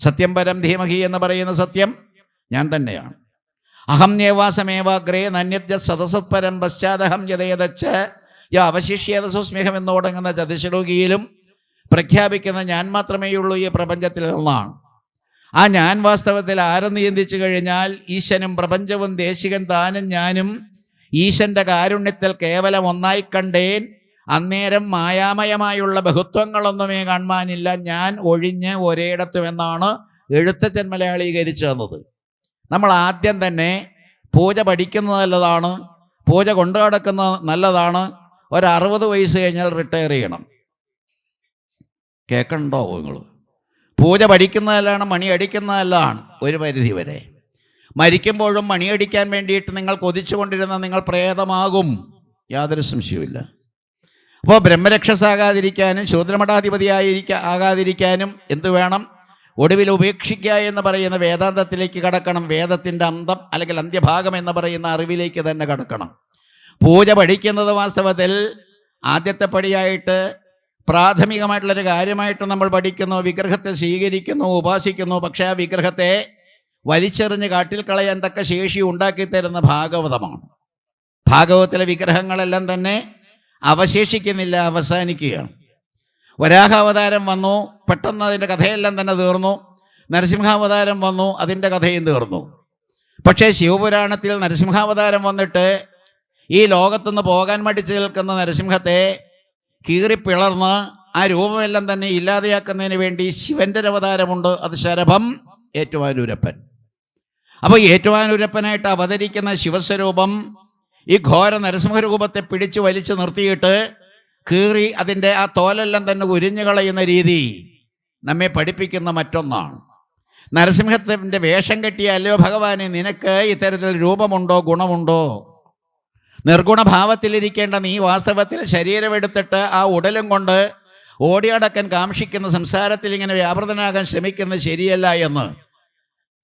സത്യം പരം ധീമഹി എന്ന് പറയുന്ന സത്യം ഞാൻ തന്നെയാണ്. അഹം നേവാസമേവാഗ്രേ നന്യദ്യ സദസത്പരം പശ്ചാത്തഹം യഥേതച്ച് അവശിഷ്യേത സുസ്മ്യഹം എന്ന് തുടങ്ങുന്ന ചതുശ്ലോകിയിലും പ്രഖ്യാപിക്കുന്ന ഞാൻ മാത്രമേയുള്ളൂ ഈ പ്രപഞ്ചത്തിൽ നിന്നാണ്. ആ ഞാൻ വാസ്തവത്തിൽ ആരെന്ന് ചിന്തിച്ചു കഴിഞ്ഞാൽ ഈശനും പ്രപഞ്ചവും ദേശികൻ താനും ഞാനും ഈശന്റെ കാരുണ്യത്തിൽ കേവലം ഒന്നായി കണ്ടേൻ. അന്നേരം മായാമയമായുള്ള ബഹുത്വങ്ങളൊന്നുമേ കാണുവാനില്ല, ഞാൻ ഒഴിഞ്ഞ് ഒരേയിടത്തുമെന്നാണ് എഴുത്തച്ഛൻ മലയാളീകരിച്ചു തന്നത്. നമ്മൾ ആദ്യം തന്നെ പൂജ പഠിക്കുന്നത് നല്ലതാണ്, പൂജ കൊണ്ടു നടക്കുന്നത് നല്ലതാണ്. 60 വയസ്സ് കഴിഞ്ഞാൽ റിട്ടയർ ചെയ്യണം. കേൾക്കണ്ടോ നിങ്ങൾ? പൂജ പഠിക്കുന്നതല്ലാണ്, മണിയടിക്കുന്നതല്ലാണ് ഒരു പരിധി വരെ. മരിക്കുമ്പോഴും മണിയടിക്കാൻ വേണ്ടിയിട്ട് നിങ്ങൾ കൊതിച്ചുകൊണ്ടിരുന്ന നിങ്ങൾ പ്രേതമാകും, യാതൊരു സംശയവുമില്ല. അപ്പോൾ ബ്രഹ്മരക്ഷസാകാതിരിക്കാനും ആകാതിരിക്കാനും എന്തു വേണം? ഒടുവിൽ ഉപേക്ഷിക്കുക എന്ന് പറയുന്ന വേദാന്തത്തിലേക്ക് കടക്കണം. വേദത്തിൻ്റെ അന്തം അല്ലെങ്കിൽ അന്ത്യഭാഗം എന്ന് പറയുന്ന അറിവിലേക്ക് തന്നെ കടക്കണം. പൂജ പഠിക്കുന്നത് വാസ്തവത്തിൽ ആദ്യത്തെ പടിയായിട്ട് പ്രാഥമികമായിട്ടുള്ളൊരു കാര്യമായിട്ട് നമ്മൾ പഠിക്കുന്നു. വിഗ്രഹത്തെ സ്വീകരിക്കുന്നു, ഉപാസിക്കുന്നു. പക്ഷേ ആ വിഗ്രഹത്തെ വലിച്ചെറിഞ്ഞ് കാട്ടിൽ കളയാൻ തക്ക ശേഷി ഉണ്ടാക്കി തരുന്ന ഭാഗവതമാണ്. ഭാഗവതത്തിലെ വിഗ്രഹങ്ങളെല്ലാം തന്നെ അവശേഷിക്കുന്നില്ല, അവസാനിക്കുകയാണ്. വരാഹാവതാരം വന്നു, പെട്ടെന്ന് അതിൻ്റെ കഥയെല്ലാം തന്നെ തീർന്നു. നരസിംഹാവതാരം വന്നു, അതിൻ്റെ കഥയും തീർന്നു. പക്ഷേ ശിവപുരാണത്തിൽ നരസിംഹാവതാരം വന്നിട്ട് ഈ ലോകത്തുനിന്ന് പോകാൻ മടിച്ചു നിൽക്കുന്ന നരസിംഹത്തെ കീറിപ്പിളർന്ന് ആ രൂപമെല്ലാം തന്നെ ഇല്ലാതെയാക്കുന്നതിന് വേണ്ടി ശിവൻ്റെ ഒരു അവതാരമുണ്ട്. അത് ശരഭം ഏറ്റുമാനൂരപ്പൻ. അപ്പോൾ ഏറ്റുമാനൂരപ്പനായിട്ട് അവതരിക്കുന്ന ശിവസ്വരൂപം ഈ ഘോര നരസിംഹരൂപത്തെ പിടിച്ചു വലിച്ചു നിർത്തിയിട്ട് കീറി അതിൻ്റെ ആ തോലെല്ലാം തന്നെ ഉരിഞ്ഞു കളയുന്ന രീതി നമ്മെ പഠിപ്പിക്കുന്ന മറ്റൊന്നാണ്. നരസിംഹത്തിൻ്റെ വേഷം കെട്ടിയ അല്ലയോ ഭഗവാനെ, നിനക്ക് ഇത്തരത്തിൽ രൂപമുണ്ടോ, ഗുണമുണ്ടോ? നിർഗുണഭാവത്തിലിരിക്കേണ്ട നീ വാസ്തവത്തിൽ ശരീരമെടുത്തിട്ട് ആ ഉടലും കൊണ്ട് ഓടിയടക്കാൻ കാക്ഷിക്കുന്ന സംസാരത്തിൽ ഇങ്ങനെ വ്യാപൃതനാകാൻ ശ്രമിക്കുന്നത് ശരിയല്ല എന്ന്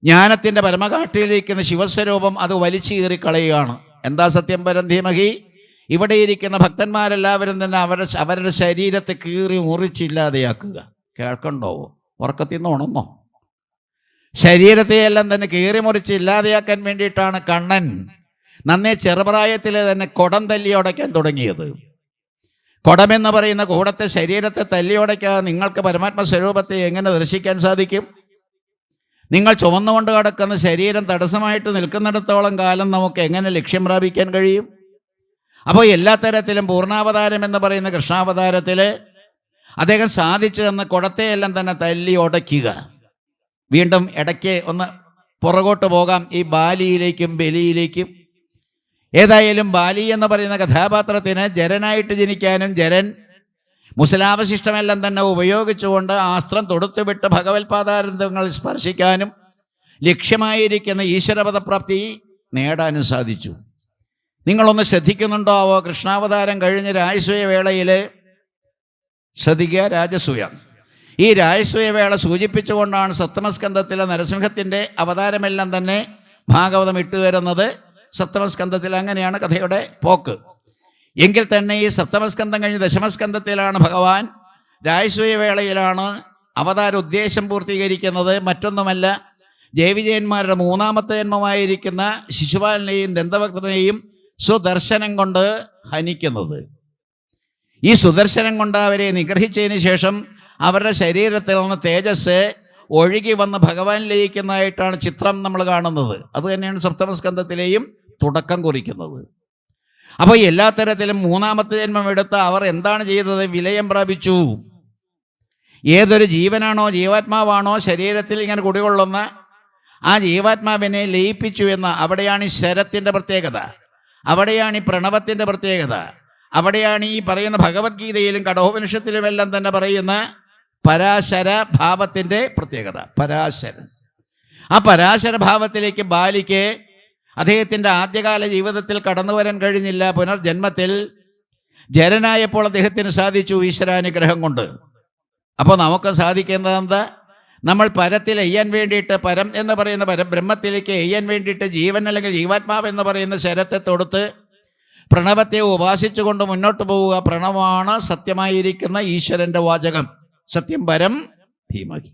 ജ്ഞാനത്തിൻ്റെ പരമകാട്ടിലിരിക്കുന്ന ശിവസ്വരൂപം അത് വലിച്ചു കീറിക്കളയുകയാണ്. എന്താ സത്യം പരം ധീമഹി? ഇവിടെ ഇരിക്കുന്ന ഭക്തന്മാരെല്ലാവരും തന്നെ അവരുടെ ശരീരത്തെ കീറി മുറിച്ചില്ലാതെയാക്കുക. കേൾക്കണ്ടോ? ഉറക്കത്തിൽ നിന്ന് ഉണർന്നോ? ശരീരത്തെയെല്ലാം തന്നെ കീറി മുറിച്ച് ഇല്ലാതെയാക്കാൻ വേണ്ടിയിട്ടാണ് കണ്ണൻ നന്നേ ചെറുപ്രായത്തിലെ തന്നെ കുടം തല്ലിയോടയ്ക്കാൻ തുടങ്ങിയത്. കുടമെന്ന് പറയുന്ന കൂടത്തെ ശരീരത്തെ തല്ലിയോടയ്ക്കാതെ നിങ്ങൾക്ക് പരമാത്മ സ്വരൂപത്തെ എങ്ങനെ ദർശിക്കാൻ സാധിക്കും? നിങ്ങൾ ചുമന്നുകൊണ്ട് കിടക്കുന്ന ശരീരം തടസ്സമായിട്ട് നിൽക്കുന്നിടത്തോളം കാലം നമുക്ക് എങ്ങനെ ലക്ഷ്യം പ്രാപിക്കാൻ കഴിയും? അപ്പോൾ എല്ലാ തരത്തിലും പൂർണ്ണാവതാരം എന്ന് പറയുന്ന കൃഷ്ണാവതാരത്തിൽ അദ്ദേഹം സാധിച്ചു തന്ന കുടത്തെയെല്ലാം തന്നെ തല്ലി ഉടയ്ക്കുക. വീണ്ടും ഇടയ്ക്ക് ഒന്ന് പുറകോട്ട് പോകാം, ഈ ബാലിയിലേക്കും ബലിയിലേക്കും. ഏതായാലും ബാലി എന്ന് പറയുന്ന കഥാപാത്രത്തിന് ജരനായിട്ട് ജനിക്കാനും ജരൻ മുസലാവശിഷ്ടമെല്ലാം തന്നെ ഉപയോഗിച്ചുകൊണ്ട് ആസ്ത്രം തൊടുത്തുവിട്ട് ഭഗവത്പാദാരങ്ങൾ സ്പർശിക്കാനും ലക്ഷ്യമായിരിക്കുന്ന ഈശ്വരപദപ്രാപ്തി നേടാനും സാധിച്ചു. നിങ്ങളൊന്ന് ശ്രദ്ധിക്കുന്നുണ്ടാവോ? കൃഷ്ണാവതാരം കഴിഞ്ഞ് രാജസൂയ വേളയിൽ ശ്രദ്ധിക്കുക, രാജസൂയ. ഈ രാജസൂയ വേള സൂചിപ്പിച്ചുകൊണ്ടാണ് സപ്തമസ്കന്ധത്തിലെ നരസിംഹത്തിൻ്റെ അവതാരമെല്ലാം തന്നെ ഭാഗവതം ഇട്ടുതരുന്നത്. സപ്തമസ്കന്ധത്തിൽ അങ്ങനെയാണ് കഥയുടെ പോക്ക്. എങ്കിൽ തന്നെ ഈ സപ്തമസ്കന്ധം കഴിഞ്ഞ് ദശമസ്കന്ധത്തിലാണ് ഭഗവാൻ രാജസൂയ വേളയിലാണ് അവതാര ഉദ്ദേശം പൂർത്തീകരിക്കുന്നത്. മറ്റൊന്നുമല്ല, ജയവിജയന്മാരുടെ മൂന്നാമത്തെ ജന്മമായിരിക്കുന്ന ശിശുപാലനെയും ദന്തഭക്തനെയും സുദർശനം കൊണ്ട് ഹനിക്കുന്നത്. ഈ സുദർശനം കൊണ്ട് അവരെ നിഗ്രഹിച്ചതിന് ശേഷം അവരുടെ ശരീരത്തിൽ നിന്ന് തേജസ് ഒഴുകി വന്ന് ഭഗവാൻ ലയിക്കുന്നതായിട്ടാണ് ചിത്രം നമ്മൾ കാണുന്നത്. അത് തന്നെയാണ് സപ്തമസ്കന്ധത്തിലെയും തുടക്കം കുറിക്കുന്നത്. അപ്പോൾ എല്ലാ തരത്തിലും മൂന്നാമത്തെ ജന്മം എടുത്ത് അവർ എന്താണ് ചെയ്തത്? വിലയം പ്രാപിച്ചു. ഏതൊരു ജീവനാണോ ജീവാത്മാവാണോ ശരീരത്തിൽ ഇങ്ങനെ കുടികൊള്ളുന്ന ആ ജീവാത്മാവിനെ ലയിപ്പിച്ചു എന്ന അവിടെയാണ് ഈ ശരത്തിൻ്റെ പ്രത്യേകത, അവിടെയാണ് ഈ പ്രണവത്തിൻ്റെ പ്രത്യേകത, അവിടെയാണ് ഈ പറയുന്ന ഭഗവത്ഗീതയിലും കഠോപനിഷത്തിലുമെല്ലാം തന്നെ പറയുന്ന പരാശര ഭാവത്തിൻ്റെ പ്രത്യേകത. പരാശരൻ, ആ പരാശര ഭാവത്തിലേക്ക് ബാലിക്ക് അദ്ദേഹത്തിൻ്റെ ആദ്യകാല ജീവിതത്തിൽ കടന്നു വരാൻ കഴിഞ്ഞില്ല. പുനർജന്മത്തിൽ ജരനായപ്പോൾ അദ്ദേഹത്തിന് സാധിച്ചു ഈശ്വരാനുഗ്രഹം കൊണ്ട്. അപ്പോൾ നമുക്ക് സാധിക്കുന്നത് എന്താ? നമ്മൾ പരത്തിൽ എയ്യാൻ വേണ്ടിയിട്ട്, പരം എന്ന് പറയുന്ന പരബ്രഹ്മത്തിലേക്ക് എയ്യാൻ വേണ്ടിയിട്ട് ജീവൻ അല്ലെങ്കിൽ ജീവാത്മാവ് എന്ന് പറയുന്ന ശരത്തെ തൊടുത്ത് പ്രണവത്തെ ഉപാസിച്ചുകൊണ്ട് മുന്നോട്ട് പോവുക. പ്രണവമാണ് സത്യമായിരിക്കുന്ന ഈശ്വരൻ്റെ വാചകം. സത്യം പരം ധീമഹി.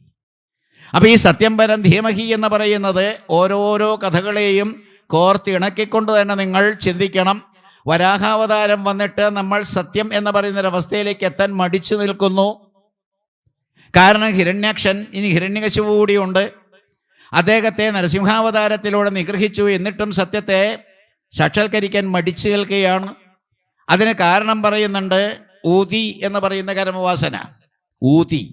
അപ്പോൾ ഈ സത്യം പരം ധീമഹി എന്ന് പറയുന്നത് ഓരോരോ കഥകളെയും കോർത്തിണക്കിക്കൊണ്ട് തന്നെ നിങ്ങൾ ചിന്തിക്കണം. വരാഹാവതാരം വന്നിട്ട് നമ്മൾ സത്യം എന്ന് പറയുന്നൊരവസ്ഥയിലേക്ക് എത്താൻ മടിച്ചു നിൽക്കുന്നു. കാരണം ഹിരണ്യാക്ഷൻ, ഇനി ഹിരണ്യകശിപു കൂടിയുണ്ട്, അദ്ദേഹത്തെ നരസിംഹാവതാരത്തിലൂടെ നിഗ്രഹിച്ചു. എന്നിട്ടും സത്യത്തെ സാക്ഷാത്കരിക്കാൻ മടിച്ചു നിൽക്കുകയാണ്. അതിന് കാരണം പറയുന്നുണ്ട് ഊതി എന്ന് പറയുന്ന കർമ്മവാസന. ഊതി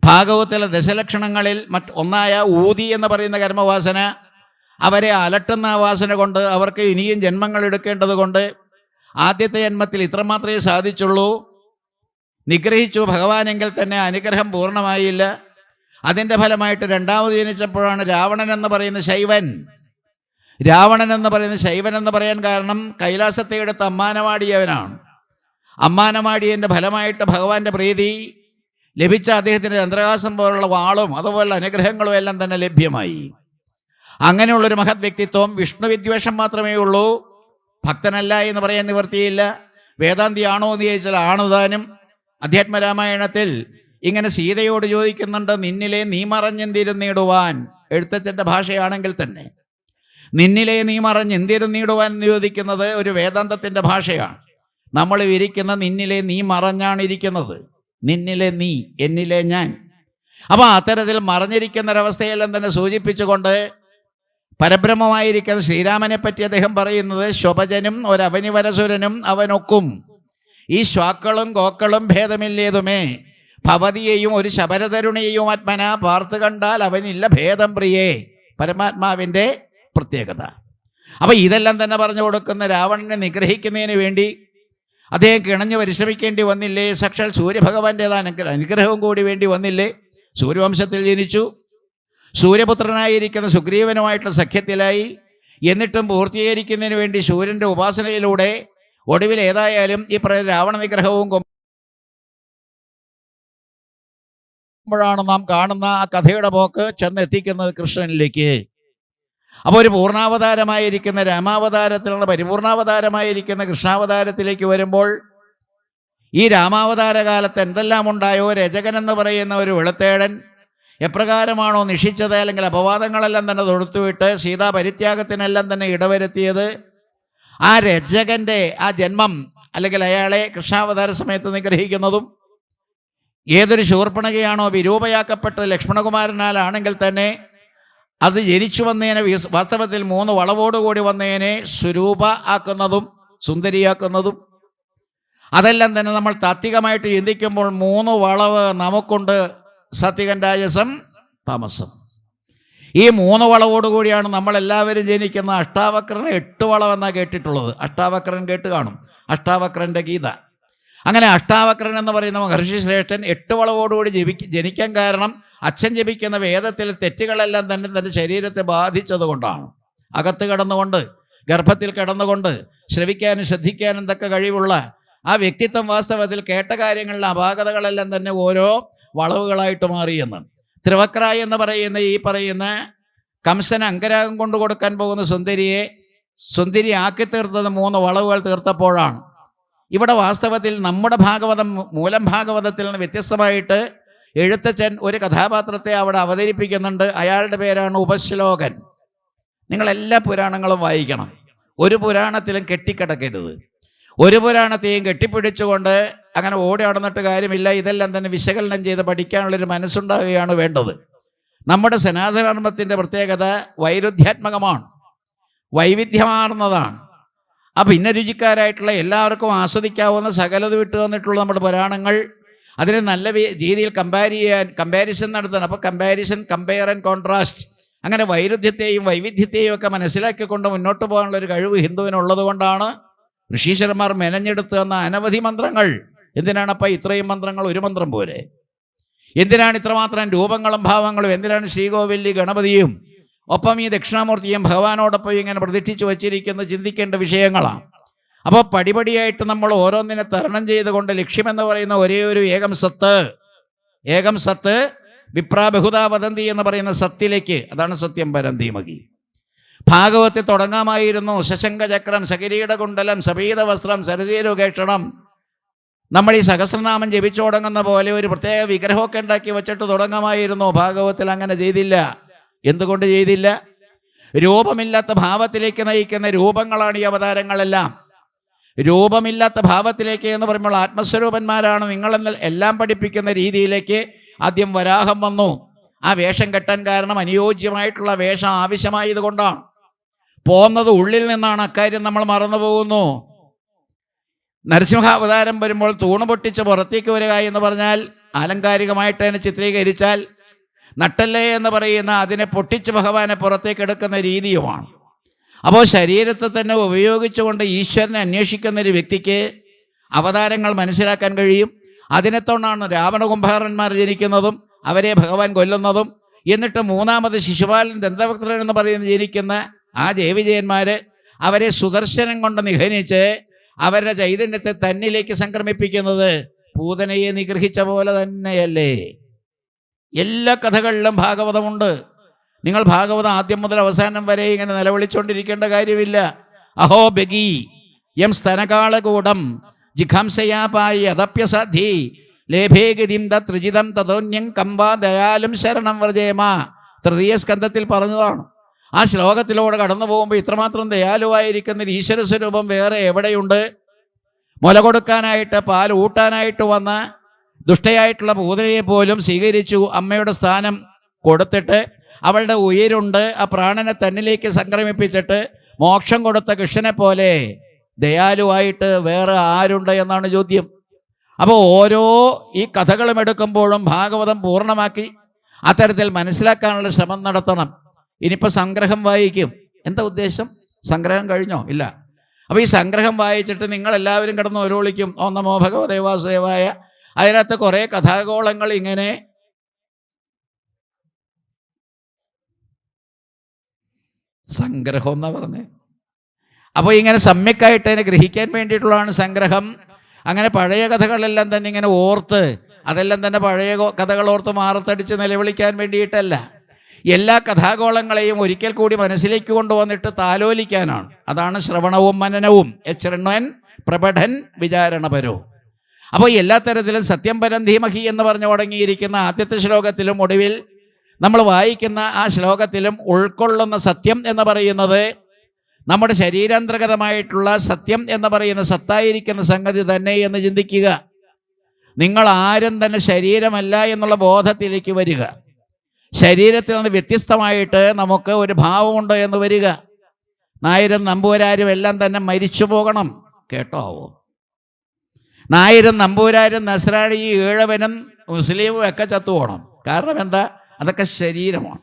ഭാഗവത്തിലെ ദശലക്ഷണങ്ങളിൽ ഒന്നായ ഊതി എന്ന് പറയുന്ന കർമ്മവാസന അവരെ അലട്ടുന്ന വാസന കൊണ്ട് അവർക്ക് ഇനിയും ജന്മങ്ങൾ എടുക്കേണ്ടത് കൊണ്ട് ആദ്യത്തെ ജന്മത്തിൽ ഇത്രമാത്രമേ സാധിച്ചുള്ളൂ. നിഗ്രഹിച്ചു ഭഗവാനെങ്കിൽ തന്നെ അനുഗ്രഹം പൂർണ്ണമായില്ല. അതിൻ്റെ ഫലമായിട്ട് രണ്ടാമത് ജനിച്ചപ്പോഴാണ് രാവണൻ എന്ന് പറയുന്ന ശൈവൻ. രാവണൻ എന്ന് പറയുന്ന ശൈവൻ എന്ന് പറയാൻ കാരണം കൈലാസത്തെ എടുത്ത് അമ്മാനമാടിയവനാണ്. അമ്മാനമാടിയതിൻ്റെ ഫലമായിട്ട് ഭഗവാന്റെ പ്രീതി ലഭിച്ച അദ്ദേഹത്തിൻ്റെ ചന്ദ്രഹാസം പോലുള്ള വാളും അതുപോലുള്ള അനുഗ്രഹങ്ങളും എല്ലാം തന്നെ ലഭ്യമായി. അങ്ങനെയുള്ളൊരു മഹത് വ്യക്തിത്വം. വിഷ്ണു വിദ്വേഷം മാത്രമേ ഉള്ളൂ, ഭക്തനല്ല എന്ന് പറയാൻ നിവർത്തിയില്ല. വേദാന്തിയാണോ എന്ന് ചോദിച്ചാൽ ആണുതാനും. അധ്യാത്മരാമായണത്തിൽ ഇങ്ങനെ സീതയോട് ചോദിക്കുന്നുണ്ട്, നിന്നിലെ നീ മറഞ്ഞെന്തിരുന്നിടുവാൻ. എഴുത്തച്ഛൻ്റെ ഭാഷയാണെങ്കിൽ തന്നെ നിന്നിലെ നീ മറഞ്ഞെന്തിരുന്നിടുവാൻ എന്ന് ചോദിക്കുന്നത് ഒരു വേദാന്തത്തിൻ്റെ ഭാഷയാണ്. നമ്മൾ ഇരിക്കുന്ന നിന്നിലെ നീ മറഞ്ഞാണ് ഇരിക്കുന്നത്. നിന്നിലെ നീ, എന്നിലെ ഞാൻ. അപ്പോൾ അത്തരത്തിൽ മറഞ്ഞിരിക്കുന്നൊരവസ്ഥയെല്ലാം തന്നെ സൂചിപ്പിച്ചുകൊണ്ട് പരബ്രഹ്മമായിരിക്കുന്ന ശ്രീരാമനെ പറ്റി അദ്ദേഹം പറയുന്നത് ശോഭജനും ഒരവനിവരസുരനും അവനൊക്കും ഈ ശ്വാക്കളും കോക്കളും ഭേദമില്ലേതുമേ ഭവതിയെയും ഒരു ശബരതരുണിയെയും ആത്മന പാർത്ത് കണ്ടാൽ അവനില്ല ഭേദം പ്രിയേ. പരമാത്മാവിൻ്റെ പ്രത്യേകത. അപ്പോൾ ഇതെല്ലാം തന്നെ പറഞ്ഞു കൊടുക്കുന്ന രാവണനെ നിഗ്രഹിക്കുന്നതിന് വേണ്ടി അദ്ദേഹം കിണഞ്ഞു പരിശ്രമിക്കേണ്ടി വന്നില്ലേ? സാക്ഷാൽ സൂര്യഭഗവാന്റേതാണ് അനുഗ്രഹവും കൂടി വേണ്ടി വന്നില്ലേ? സൂര്യവംശത്തിൽ ജനിച്ചു, സൂര്യപുത്രനായിരിക്കുന്ന സുഗ്രീവനുമായിട്ടുള്ള സഖ്യത്തിലായി. എന്നിട്ടും പൂർത്തീകരിക്കുന്നതിന് വേണ്ടി സൂര്യൻ്റെ ഉപാസനയിലൂടെ ഒടുവിൽ ഏതായാലും ഈ പറയുന്ന രാവണ നിഗ്രഹവും ാണ് നാം കാണുന്ന ആ കഥയുടെ പോക്ക് ചെന്നെത്തിക്കുന്നത് കൃഷ്ണനിലേക്ക്. അപ്പോൾ ഒരു പൂർണ്ണാവതാരമായിരിക്കുന്ന രാമാവതാരത്തിൽ നിന്ന് പരിപൂർണാവതാരമായിരിക്കുന്ന കൃഷ്ണാവതാരത്തിലേക്ക് വരുമ്പോൾ ഈ രാമാവതാര കാലത്ത് എന്തെല്ലാം ഉണ്ടായോ? രചകൻ എന്ന് പറയുന്ന ഒരു വെളുത്തേടൻ എപ്രകാരമാണോ നിഷിച്ചത്, അല്ലെങ്കിൽ അപവാദങ്ങളെല്ലാം തന്നെ തൊടുത്തുവിട്ട് സീതാ പരിത്യാഗത്തിനെല്ലാം തന്നെ ഇടവരുത്തിയത്, ആ രചകൻ്റെ ആ ജന്മം അല്ലെങ്കിൽ അയാളെ കൃഷ്ണാവതാര സമയത്ത് നിഗ്രഹിക്കുന്നതും, ഏതൊരു ശൂർപ്പണകയാണോ വിരൂപയാക്കപ്പെട്ടത് ലക്ഷ്മണകുമാരനാലാണെങ്കിൽ തന്നെ അത് ജനിച്ചു വന്നതിനെ വാസ്തവത്തിൽ 3 വളവോടുകൂടി വന്നതിനെ സ്വരൂപ ആക്കുന്നതും സുന്ദരിയാക്കുന്നതും, അതെല്ലാം തന്നെ നമ്മൾ താത്വികമായിട്ട് ചിന്തിക്കുമ്പോൾ 3 വളവ് നമുക്കുണ്ട്. സാത്വികൻ, രാജസം, താമസം. ഈ 3 വളവോടുകൂടിയാണ് നമ്മളെല്ലാവരും ജനിക്കുന്ന. അഷ്ടാവക്രൻ 8 വളവെന്നാണ് കേട്ടിട്ടുള്ളത്. അഷ്ടാവക്രൻ കേട്ട് കാണും, അഷ്ടാവക്രൻ്റെ ഗീത. അങ്ങനെ അഷ്ടാവക്രൻ എന്ന് പറയുന്ന മഹർഷി ശ്രേഷ്ഠൻ 8 വളവോടുകൂടി ജനിക്കാൻ കാരണം അച്ഛൻ ജപിക്കുന്ന വേദത്തിലെ തെറ്റുകളെല്ലാം തന്നെ തൻ്റെ ശരീരത്തെ ബാധിച്ചതുകൊണ്ടാണ്. അകത്ത് കിടന്നുകൊണ്ട്, ഗർഭത്തിൽ കിടന്നുകൊണ്ട് ശ്രവിക്കാനും ശ്രദ്ധിക്കാനും തക്ക കഴിവുള്ള ആ വ്യക്തിത്വം വാസ്തവത്തിൽ കേട്ട കാര്യങ്ങളിലെ അപാകതകളെല്ലാം തന്നെ ഓരോ വളവുകളായിട്ട് മാറിയെന്ന്. ത്രിവക്രായി എന്ന് പറയുന്ന ഈ പറയുന്ന കംസന് അങ്കരാഗം കൊണ്ടു കൊടുക്കാൻ പോകുന്ന സുന്ദരി ആക്കി തീർത്തത് 3 വളവുകൾ തീർത്തപ്പോഴാണ്. ഇവിടെ വാസ്തവത്തിൽ നമ്മുടെ ഭാഗവതം, മൂലം ഭാഗവതത്തിൽ നിന്ന് വ്യത്യസ്തമായിട്ട് എഴുത്തച്ഛൻ ഒരു കഥാപാത്രത്തെ അവിടെ അവതരിപ്പിക്കുന്നുണ്ട്. അയാളുടെ പേരാണ് ഉപശ്ലോകൻ. നിങ്ങളെല്ലാ പുരാണങ്ങളും വായിക്കണം. ഒരു പുരാണത്തിലും കെട്ടിക്കിടക്കരുത്. ഒരു പുരാണത്തെയും കെട്ടിപ്പിടിച്ചുകൊണ്ട് അങ്ങനെ ഓടി നടന്നിട്ട് കാര്യമില്ല. ഇതെല്ലാം തന്നെ വിശകലനം ചെയ്ത് പഠിക്കാനുള്ളൊരു മനസ്സുണ്ടാവുകയാണ് വേണ്ടത്. നമ്മുടെ സനാതനധർമ്മത്തിൻ്റെ പ്രത്യേകത വൈരുദ്ധ്യാത്മകമാണ്, വൈവിധ്യമാർന്നതാണ്. ആ ഭിന്നരുചിക്കാരായിട്ടുള്ള എല്ലാവർക്കും ആസ്വദിക്കാവുന്ന സകലത് വിട്ടു വന്നിട്ടുള്ള നമ്മുടെ പുരാണങ്ങൾ അതിനെ നല്ല രീതിയിൽ കമ്പാരിസൺ നടത്തണം. അപ്പോൾ കമ്പയർ ആൻഡ് കോൺട്രാസ്റ്റ്, അങ്ങനെ വൈരുദ്ധ്യത്തെയും വൈവിധ്യത്തെയും ഒക്കെ മനസ്സിലാക്കിക്കൊണ്ട് മുന്നോട്ട് പോകാനുള്ള ഒരു കഴിവ് ഹിന്ദുവിനുള്ളത് കൊണ്ടാണ് ഋഷീശ്വരന്മാർ മെനഞ്ഞെടുത്ത് തന്ന അനവധി മന്ത്രങ്ങൾ. എന്തിനാണപ്പോൾ ഇത്രയും മന്ത്രങ്ങൾ? ഒരു മന്ത്രം പോരെ. എന്തിനാണ് ഇത്രമാത്രം രൂപങ്ങളും ഭാവങ്ങളും? എന്തിനാണ് ശ്രീകോവിലി ഗണപതിയും ഒപ്പം ഈ ദക്ഷിണാമൂർത്തിയും ഭഗവാനോടൊപ്പം ഇങ്ങനെ പ്രതിഷ്ഠിച്ചു വച്ചിരിക്കുന്നത്? ചിന്തിക്കേണ്ട വിഷയങ്ങളാണ്. അപ്പോൾ പടിപടിയായിട്ട് നമ്മൾ ഓരോന്നിനെ തരണം ചെയ്തുകൊണ്ട് ലക്ഷ്യമെന്ന് പറയുന്ന ഒരേ ഒരു ഏകം സത്ത് വിപ്രാ ബഹുതാ വദന്തി എന്ന് പറയുന്ന സത്തിലേക്ക്, അതാണ് സത്യം പരം ധീമഹി. ഭാഗവത്തിൽ തുടങ്ങാമായിരുന്നു. ശശങ്കചക്രം സകിരീടകുണ്ടലം സപീത വസ്ത്രം സരസീരുകേഷണം. നമ്മൾ ഈ സഹസ്രനാമം ജപിച്ചു തുടങ്ങുന്ന പോലെ ഒരു പ്രത്യേക വിഗ്രഹമൊക്കെ ഉണ്ടാക്കി വെച്ചിട്ട് തുടങ്ങാമായിരുന്നു. ഭാഗവത്തിൽ അങ്ങനെ ചെയ്തില്ല. എന്തുകൊണ്ട് ചെയ്തില്ല? രൂപമില്ലാത്ത ഭാവത്തിലേക്ക് നയിക്കുന്ന രൂപങ്ങളാണ് ഈ അവതാരങ്ങളെല്ലാം. രൂപമില്ലാത്ത ഭാവത്തിലേക്ക് എന്ന് പറയുമ്പോൾ ആത്മസ്വരൂപന്മാരാണ് നിങ്ങളെന്ന് എല്ലാം പഠിപ്പിക്കുന്ന രീതിയിലേക്ക് ആദ്യം വരാഹം വന്നു. ആ വേഷം കെട്ടാൻ കാരണം അനുയോജ്യമായിട്ടുള്ള വേഷം ആവശ്യമായതുകൊണ്ടാണ്. പോകുന്നത് ഉള്ളിൽ നിന്നാണ്. അക്കാര്യം നമ്മൾ മറന്നു പോകുന്നു. നരസിംഹാവതാരം വരുമ്പോൾ തൂണ് പൊട്ടിച്ച് പുറത്തേക്ക് വരിക എന്ന് പറഞ്ഞാൽ ആലങ്കാരികമായിട്ട് അതിനെ ചിത്രീകരിച്ചാൽ നട്ടല്ലേ എന്ന് പറയുന്ന അതിനെ പൊട്ടിച്ച് ഭഗവാനെ പുറത്തേക്ക് എടുക്കുന്ന രീതിയുമാണ്. അപ്പോൾ ശരീരത്തെ തന്നെ ഉപയോഗിച്ചുകൊണ്ട് ഈശ്വരനെ അന്വേഷിക്കുന്ന ഒരു വ്യക്തിക്ക് അവതാരങ്ങൾ മനസ്സിലാക്കാൻ കഴിയും. അതിനെത്തൊണ്ടാണ് രാവണകുംഭകർണന്മാർ ജനിക്കുന്നതും അവരെ ഭഗവാൻ കൊല്ലുന്നതും. എന്നിട്ട് മൂന്നാമത് ശിശുപാലൻ ദന്തവക്ത്രൻ എന്ന് പറയുന്ന ജനിക്കുന്ന ആ ജയവിജയന്മാർ അവരെ സുദർശനം കൊണ്ട് നിഹനിച്ച് അവരുടെ ചൈതന്യത്തെ തന്നിലേക്ക് സംക്രമിപ്പിക്കുന്നത് പൂതനയെ നിഗ്രഹിച്ച പോലെ തന്നെയല്ലേ? എല്ലാ കഥകളിലും ഭാഗവതമുണ്ട്. നിങ്ങൾ ഭാഗവതം ആദ്യം മുതൽ അവസാനം വരെ ഇങ്ങനെ നിലവിളിച്ചുകൊണ്ടിരിക്കേണ്ട കാര്യമില്ല. അഹോ ബഗി യം സ്തനകാളകൂടം ജിഘാംസയാപായി അതപ്യസാധി ലേഭേഗതിം തൃജിതം തതോന്യം കമ്പാ ദയാലും ശരണം വ്രജേമ. തൃതീയ സ്കന്ധത്തിൽ പറഞ്ഞതാണ്. ആ ശ്ലോകത്തിലൂടെ കടന്നു പോകുമ്പോൾ ഇത്രമാത്രം ദയാലുവായിരിക്കുന്ന ഒരു ഈശ്വര സ്വരൂപം വേറെ എവിടെയുണ്ട്? മുല കൊടുക്കാനായിട്ട് പാൽ ഊട്ടാനായിട്ട് വന്ന ദുഷ്ടയായിട്ടുള്ള പൂതനയെ പോലും സ്വീകരിച്ചു. അമ്മയുടെ സ്ഥാനം കൊടുത്തിട്ട് അവളുടെ ഉയരുണ്ട് ആ പ്രാണനെ തന്നിലേക്ക് സംക്രമിപ്പിച്ചിട്ട് മോക്ഷം കൊടുത്ത കൃഷ്ണനെ പോലെ ദയാലുവായിട്ട് വേറെ ആരുണ്ട് എന്നാണ് ചോദ്യം. അപ്പോൾ ഓരോ ഈ കഥകളും എടുക്കുമ്പോഴും ഭാഗവതം പൂർണ്ണമാക്കി അത്തരത്തിൽ മനസ്സിലാക്കാനുള്ള ശ്രമം നടത്തണം. ഇനിയിപ്പോൾ സംഗ്രഹം വായിക്കും. എന്താ ഉദ്ദേശം? സംഗ്രഹം കഴിഞ്ഞോ? ഇല്ല. അപ്പോൾ ഈ സംഗ്രഹം വായിച്ചിട്ട് നിങ്ങളെല്ലാവരും കിടന്ന് ഓരോ വിളിക്കും ഓ നമോ ഭഗവതേ വാസുദേവായ. അതിനകത്ത് കുറേ കഥാഗോളങ്ങൾ ഇങ്ങനെ സംഗ്രഹം എന്നാ പറഞ്ഞേ. അപ്പോൾ ഇങ്ങനെ സമ്യക്കായിട്ട് അതിനെ ഗ്രഹിക്കാൻ വേണ്ടിയിട്ടുള്ളതാണ് സംഗ്രഹം. അങ്ങനെ പഴയ കഥകളെല്ലാം തന്നെ ഇങ്ങനെ ഓർത്ത് അതെല്ലാം തന്നെ പഴയ കഥകൾ ഓർത്ത് മാറത്തടിച്ച് നിലവിളിക്കാൻ വേണ്ടിയിട്ടല്ല. എല്ലാ കഥാഗോളങ്ങളെയും ഒരിക്കൽ കൂടി മനസ്സിലേക്ക് കൊണ്ടുവന്നിട്ട് താലോലിക്കാനാണ്. അതാണ് ശ്രവണവും മനനവും. ശൃണ്വൻ പ്രപഠൻ വിചാരണപരോ. അപ്പോൾ എല്ലാ തരത്തിലും സത്യം പരം ധീമഹി എന്ന് പറഞ്ഞു തുടങ്ങിയിരിക്കുന്ന ആദ്യത്തെ ശ്ലോകത്തിലും ഒടുവിൽ നമ്മൾ വായിക്കുന്ന ആ ശ്ലോകത്തിലും ഉൾക്കൊള്ളുന്ന സത്യം എന്ന് പറയുന്നത് നമ്മുടെ ശരീരാന്തർഗതമായിട്ടുള്ള സത്യം എന്ന് പറയുന്ന സത്തായിരിക്കുന്ന സംഗതി തന്നെ എന്ന് ചിന്തിക്കുക. നിങ്ങൾ ആരും തന്നെ ശരീരമല്ല എന്നുള്ള ബോധത്തിലേക്ക് വരിക. ശരീരത്തിൽ നിന്ന് വ്യത്യസ്തമായിട്ട് നമുക്ക് ഒരു ഭാവമുണ്ട് എന്ന് വരിക. നായരും നമ്പൂരാരും എല്ലാം തന്നെ മരിച്ചു പോകണം. കേട്ടോ? നായരും നമ്പൂരാരും നസ്രാണി ഈഴവനും മുസ്ലിമും ഒക്കെ ചത്തുപോകണം. കാരണം എന്താ? അതൊക്കെ ശരീരമാണ്.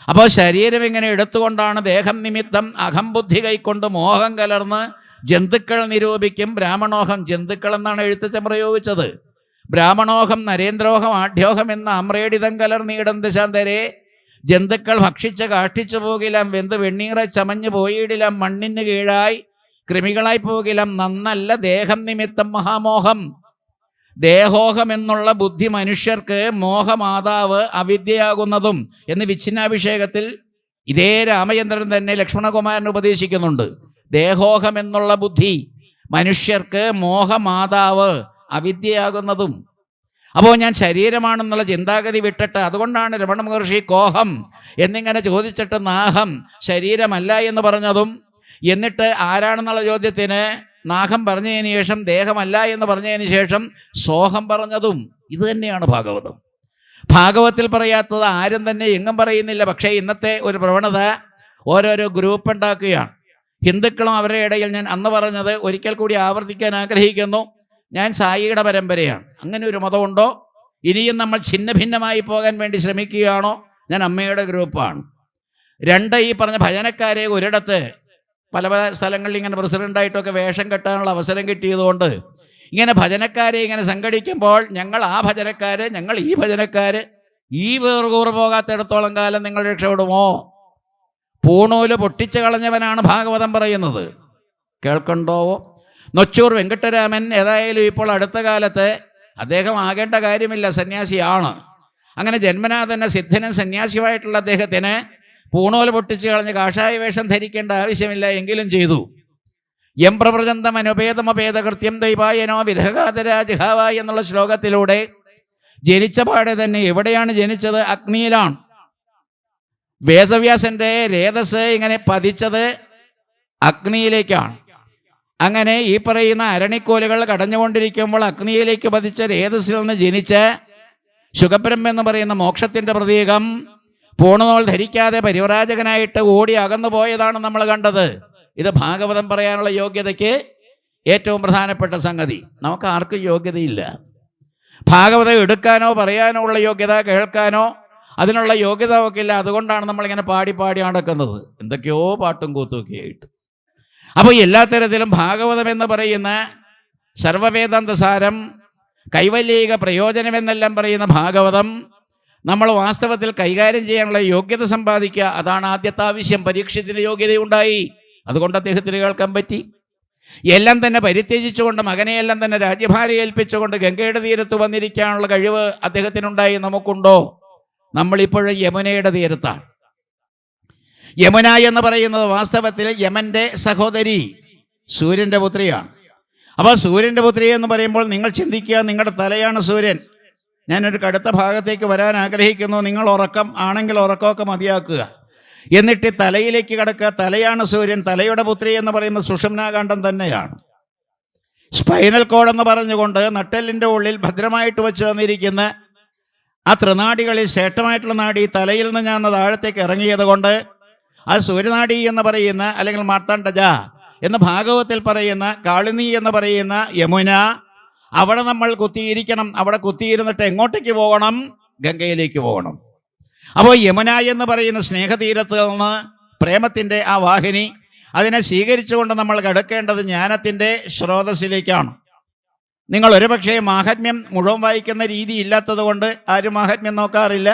അപ്പോൾ ശരീരം ഇങ്ങനെ എടുത്തുകൊണ്ടാണ് ദേഹം നിമിത്തം അഹംബുദ്ധി കൈക്കൊണ്ട് മോഹം കലർന്ന് ജന്തുക്കൾ നിരൂപിക്കും. ബ്രാഹ്മണോഹം ജന്തുക്കൾ എന്നാണ് എഴുത്തച്ഛൻ പ്രയോഗിച്ചത്. ബ്രാഹ്മണോഹം നരേന്ദ്രോഹം ആഢ്യോഹം എന്ന അമ്രേഡിതം കലർന്നീടം ദശാന്തരെ. ജന്തുക്കൾ ഭക്ഷിച്ച് കാഷ്ടിച്ചു പോകിലാം, വെന്ത് വെണ്ണീറെ ചമഞ്ഞു പോയിടിലാം, മണ്ണിന് കീഴായി കൃമികളായി പോകിലാം. നന്നല്ല ദേഹം നിമിത്തം മഹാമോഹം. ദേഹോഹം എന്നുള്ള ബുദ്ധി മനുഷ്യർക്ക് മോഹമാതാവ് അവിദ്യയാകുന്നതും എന്ന് വിച്ഛിന്നാഭിഷേകത്തിൽ ഇതേ രാമചന്ദ്രൻ തന്നെ ലക്ഷ്മണകുമാരൻ ഉപദേശിക്കുന്നുണ്ട്. ദേഹോഹം എന്നുള്ള ബുദ്ധി മനുഷ്യർക്ക് മോഹമാതാവ് അവിദ്യയാകുന്നതും. അപ്പോൾ ഞാൻ ശരീരമാണെന്നുള്ള ചിന്താഗതി വിട്ടിട്ട്, അതുകൊണ്ടാണ് രമണ മഹർഷി കോഹം എന്നിങ്ങനെ ചോദിച്ചിട്ട് നാഹം ശരീരമല്ല എന്ന് പറഞ്ഞതും, എന്നിട്ട് ആരാണെന്നുള്ള ചോദ്യത്തിന് നാഹം പറഞ്ഞതിന് ശേഷം ദേഹമല്ല എന്ന് പറഞ്ഞതിന് ശേഷം സോഹം പറഞ്ഞതും ഇത് തന്നെയാണ് ഭാഗവതം. ഭാഗവത്തിൽ പറയാത്തത് ആരും തന്നെ എങ്ങും പറയുന്നില്ല. പക്ഷേ ഇന്നത്തെ ഒരു പ്രവണത ഓരോരോ ഗ്രൂപ്പ് ഉണ്ടാക്കുകയാണ്. ഹിന്ദുക്കളും അവരുടെ ഇടയിൽ ഞാൻ അന്ന് പറഞ്ഞത് ഒരിക്കൽ കൂടി ആവർത്തിക്കാൻ ആഗ്രഹിക്കുന്നു. ഞാൻ സായിയുടെ പരമ്പരയാണ്. അങ്ങനെ ഒരു മതമുണ്ടോ? ഇനിയും നമ്മൾ ഛിന്ന ഭിന്നമായി പോകാൻ വേണ്ടി ശ്രമിക്കുകയാണോ? ഞാൻ അമ്മയുടെ ഗ്രൂപ്പാണ്. രണ്ട്, ഈ പറഞ്ഞ ഭജനക്കാരെ ഒരിടത്ത് പല പല സ്ഥലങ്ങളിൽ ഇങ്ങനെ പ്രസിഡൻ്റായിട്ടൊക്കെ വേഷം കെട്ടാനുള്ള അവസരം കിട്ടിയതുകൊണ്ട് ഇങ്ങനെ ഭജനക്കാരെ ഇങ്ങനെ സംഘടിക്കുമ്പോൾ ഞങ്ങൾ ആ ഭജനക്കാർ, ഞങ്ങൾ ഈ ഭജനക്കാർ, ഈ വേർകൂറ് പോകാത്തിടത്തോളം കാലം നിങ്ങൾ രക്ഷപ്പെടുമോ? പൂണൂല് പൊട്ടിച്ചു കളഞ്ഞവനാണ് ഭാഗവതം പറയുന്നത്. കേൾക്കണ്ടോ? നൊച്ചൂർ വെങ്കട്ടരാമൻ ഏതായാലും ഇപ്പോൾ അടുത്ത കാലത്ത് അദ്ദേഹം ആകേണ്ട കാര്യമില്ല, സന്യാസിയാണ്. അങ്ങനെ ജന്മനാ തന്നെ സിദ്ധനും സന്യാസിയുമായിട്ടുള്ള അദ്ദേഹത്തിന് പൂണൂല് പൊട്ടിച്ചു കളഞ്ഞ് കാഷായ വേഷം ധരിക്കേണ്ട ആവശ്യമില്ല, എങ്കിലും ചെയ്തു. യം പ്രവൃജന്തം അനുപേതമപേതകൃത്യം ദൈവായനോ വിരഹകാതരാജിഹാവായി എന്നുള്ള ശ്ലോകത്തിലൂടെ ജനിച്ച പാടെ തന്നെ എവിടെയാണ് ജനിച്ചത്? അഗ്നിയിലാണ്. വേദവ്യാസന്റെ രേതസ് ഇങ്ങനെ പതിച്ചത് അഗ്നിയിലേക്കാണ്. അങ്ങനെ ഈ പറയുന്ന അരണിക്കോലുകൾ കടഞ്ഞുകൊണ്ടിരിക്കുമ്പോൾ അഗ്നിയിലേക്ക് പതിച്ച രേതസിൽ നിന്ന് ജനിച്ച് ശുഖബ്രഹ്മ എന്ന് പറയുന്ന മോക്ഷത്തിന്റെ പ്രതീകം പൂണനൂൽ ധരിക്കാതെ പരിവ്രാജകനായിട്ട് ഓടി അകന്നു പോയതാണ് നമ്മൾ കണ്ടത്. ഇത് ഭാഗവതം പറയാനുള്ള യോഗ്യതയ്ക്ക് ഏറ്റവും പ്രധാനപ്പെട്ട സംഗതി. നമുക്ക് ആർക്കും യോഗ്യതയില്ല. ഭാഗവതം എടുക്കാനോ പറയാനോ ഉള്ള യോഗ്യത, കേൾക്കാനോ അതിനുള്ള യോഗ്യത ഒക്കെ ഇല്ല. അതുകൊണ്ടാണ് നമ്മളിങ്ങനെ പാടി പാടി നടക്കുന്നത്, എന്തൊക്കെയോ പാട്ടും കൂത്തുമൊക്കെ ആയിട്ട്. അപ്പോൾ എല്ലാ തരത്തിലും ഭാഗവതം എന്ന് പറയുന്ന സർവവേദാന്തസാരം, കൈവല്യക പ്രയോജനം എന്നെല്ലാം പറയുന്ന ഭാഗവതം നമ്മൾ വാസ്തവത്തിൽ കൈകാര്യം ചെയ്യാനുള്ള യോഗ്യത സമ്പാദിക്കുക. അതാണ് ആദ്യത്തെ ആവശ്യം. പരീക്ഷത്തിന് യോഗ്യതയുണ്ടായി, അതുകൊണ്ട് അദ്ദേഹത്തിന് കേൾക്കാൻ പറ്റി. എല്ലാം തന്നെ പരിത്യജിച്ചുകൊണ്ട്, മകനെയെല്ലാം തന്നെ രാജ്യഭാരം ഏൽപ്പിച്ചുകൊണ്ട് ഗംഗയുടെ തീരത്ത് വന്നിരിക്കാനുള്ള കഴിവ് അദ്ദേഹത്തിനുണ്ടായി. നമുക്കുണ്ടോ? നമ്മളിപ്പോഴും യമുനയുടെ തീരത്താണ്. യമുന എന്ന് പറയുന്നത് വാസ്തവത്തിൽ യമന്റെ സഹോദരി, സൂര്യന്റെ പുത്രിയാണ്. അപ്പോൾ സൂര്യന്റെ പുത്രി എന്ന് പറയുമ്പോൾ നിങ്ങൾ ചിന്തിക്കുക, നിങ്ങളുടെ തലയാണ് സൂര്യൻ. ഞാനൊരു കടുത്ത ഭാഗത്തേക്ക് വരാൻ ആഗ്രഹിക്കുന്നു. നിങ്ങൾ ഉറക്കം ആണെങ്കിൽ ഉറക്കമൊക്കെ മതിയാക്കുക, എന്നിട്ട് തലയിലേക്ക് കിടക്കുക. തലയാണ് സൂര്യൻ. തലയുടെ പുത്രി എന്ന് പറയുന്നത് സുഷുമ്നാകാന്ഡം തന്നെയാണ്. സ്പൈനൽ കോഡ് എന്ന് പറഞ്ഞുകൊണ്ട് നട്ടെല്ലിൻ്റെ ഉള്ളിൽ ഭദ്രമായിട്ട് വെച്ച് വന്നിരിക്കുന്ന ആ ത്രിനാടികളിൽ ശ്രേഷ്ഠമായിട്ടുള്ള നാടി തലയിൽ നിന്ന് ഞാൻ താഴത്തേക്ക് ഇറങ്ങിയത് കൊണ്ട് അത് സൂര്യനാടി എന്ന് പറയുന്ന, അല്ലെങ്കിൽ മാർത്താണ്ഡജ എന്ന് ഭാഗവത്തിൽ പറയുന്ന കാളിനി എന്ന് പറയുന്ന യമുന, അവിടെ നമ്മൾ കുത്തിയിരിക്കണം. അവിടെ കുത്തിയിരുന്നിട്ട് എങ്ങോട്ടേക്ക് പോകണം? ഗംഗയിലേക്ക് പോകണം. അപ്പോൾ യമുന എന്ന് പറയുന്ന സ്നേഹതീരത്ത് നിന്ന് പ്രേമത്തിൻ്റെ ആ വാഹിനി, അതിനെ സ്വീകരിച്ചുകൊണ്ട് നമ്മൾ കിടക്കേണ്ടത് ജ്ഞാനത്തിൻ്റെ സ്രോതസ്സിലേക്കാണ്. നിങ്ങൾ ഒരുപക്ഷെ മാഹാത്മ്യം മുഴുവൻ വായിക്കുന്ന രീതി ഇല്ലാത്തത് കൊണ്ട് ആരും മാഹാത്മ്യം നോക്കാറില്ല.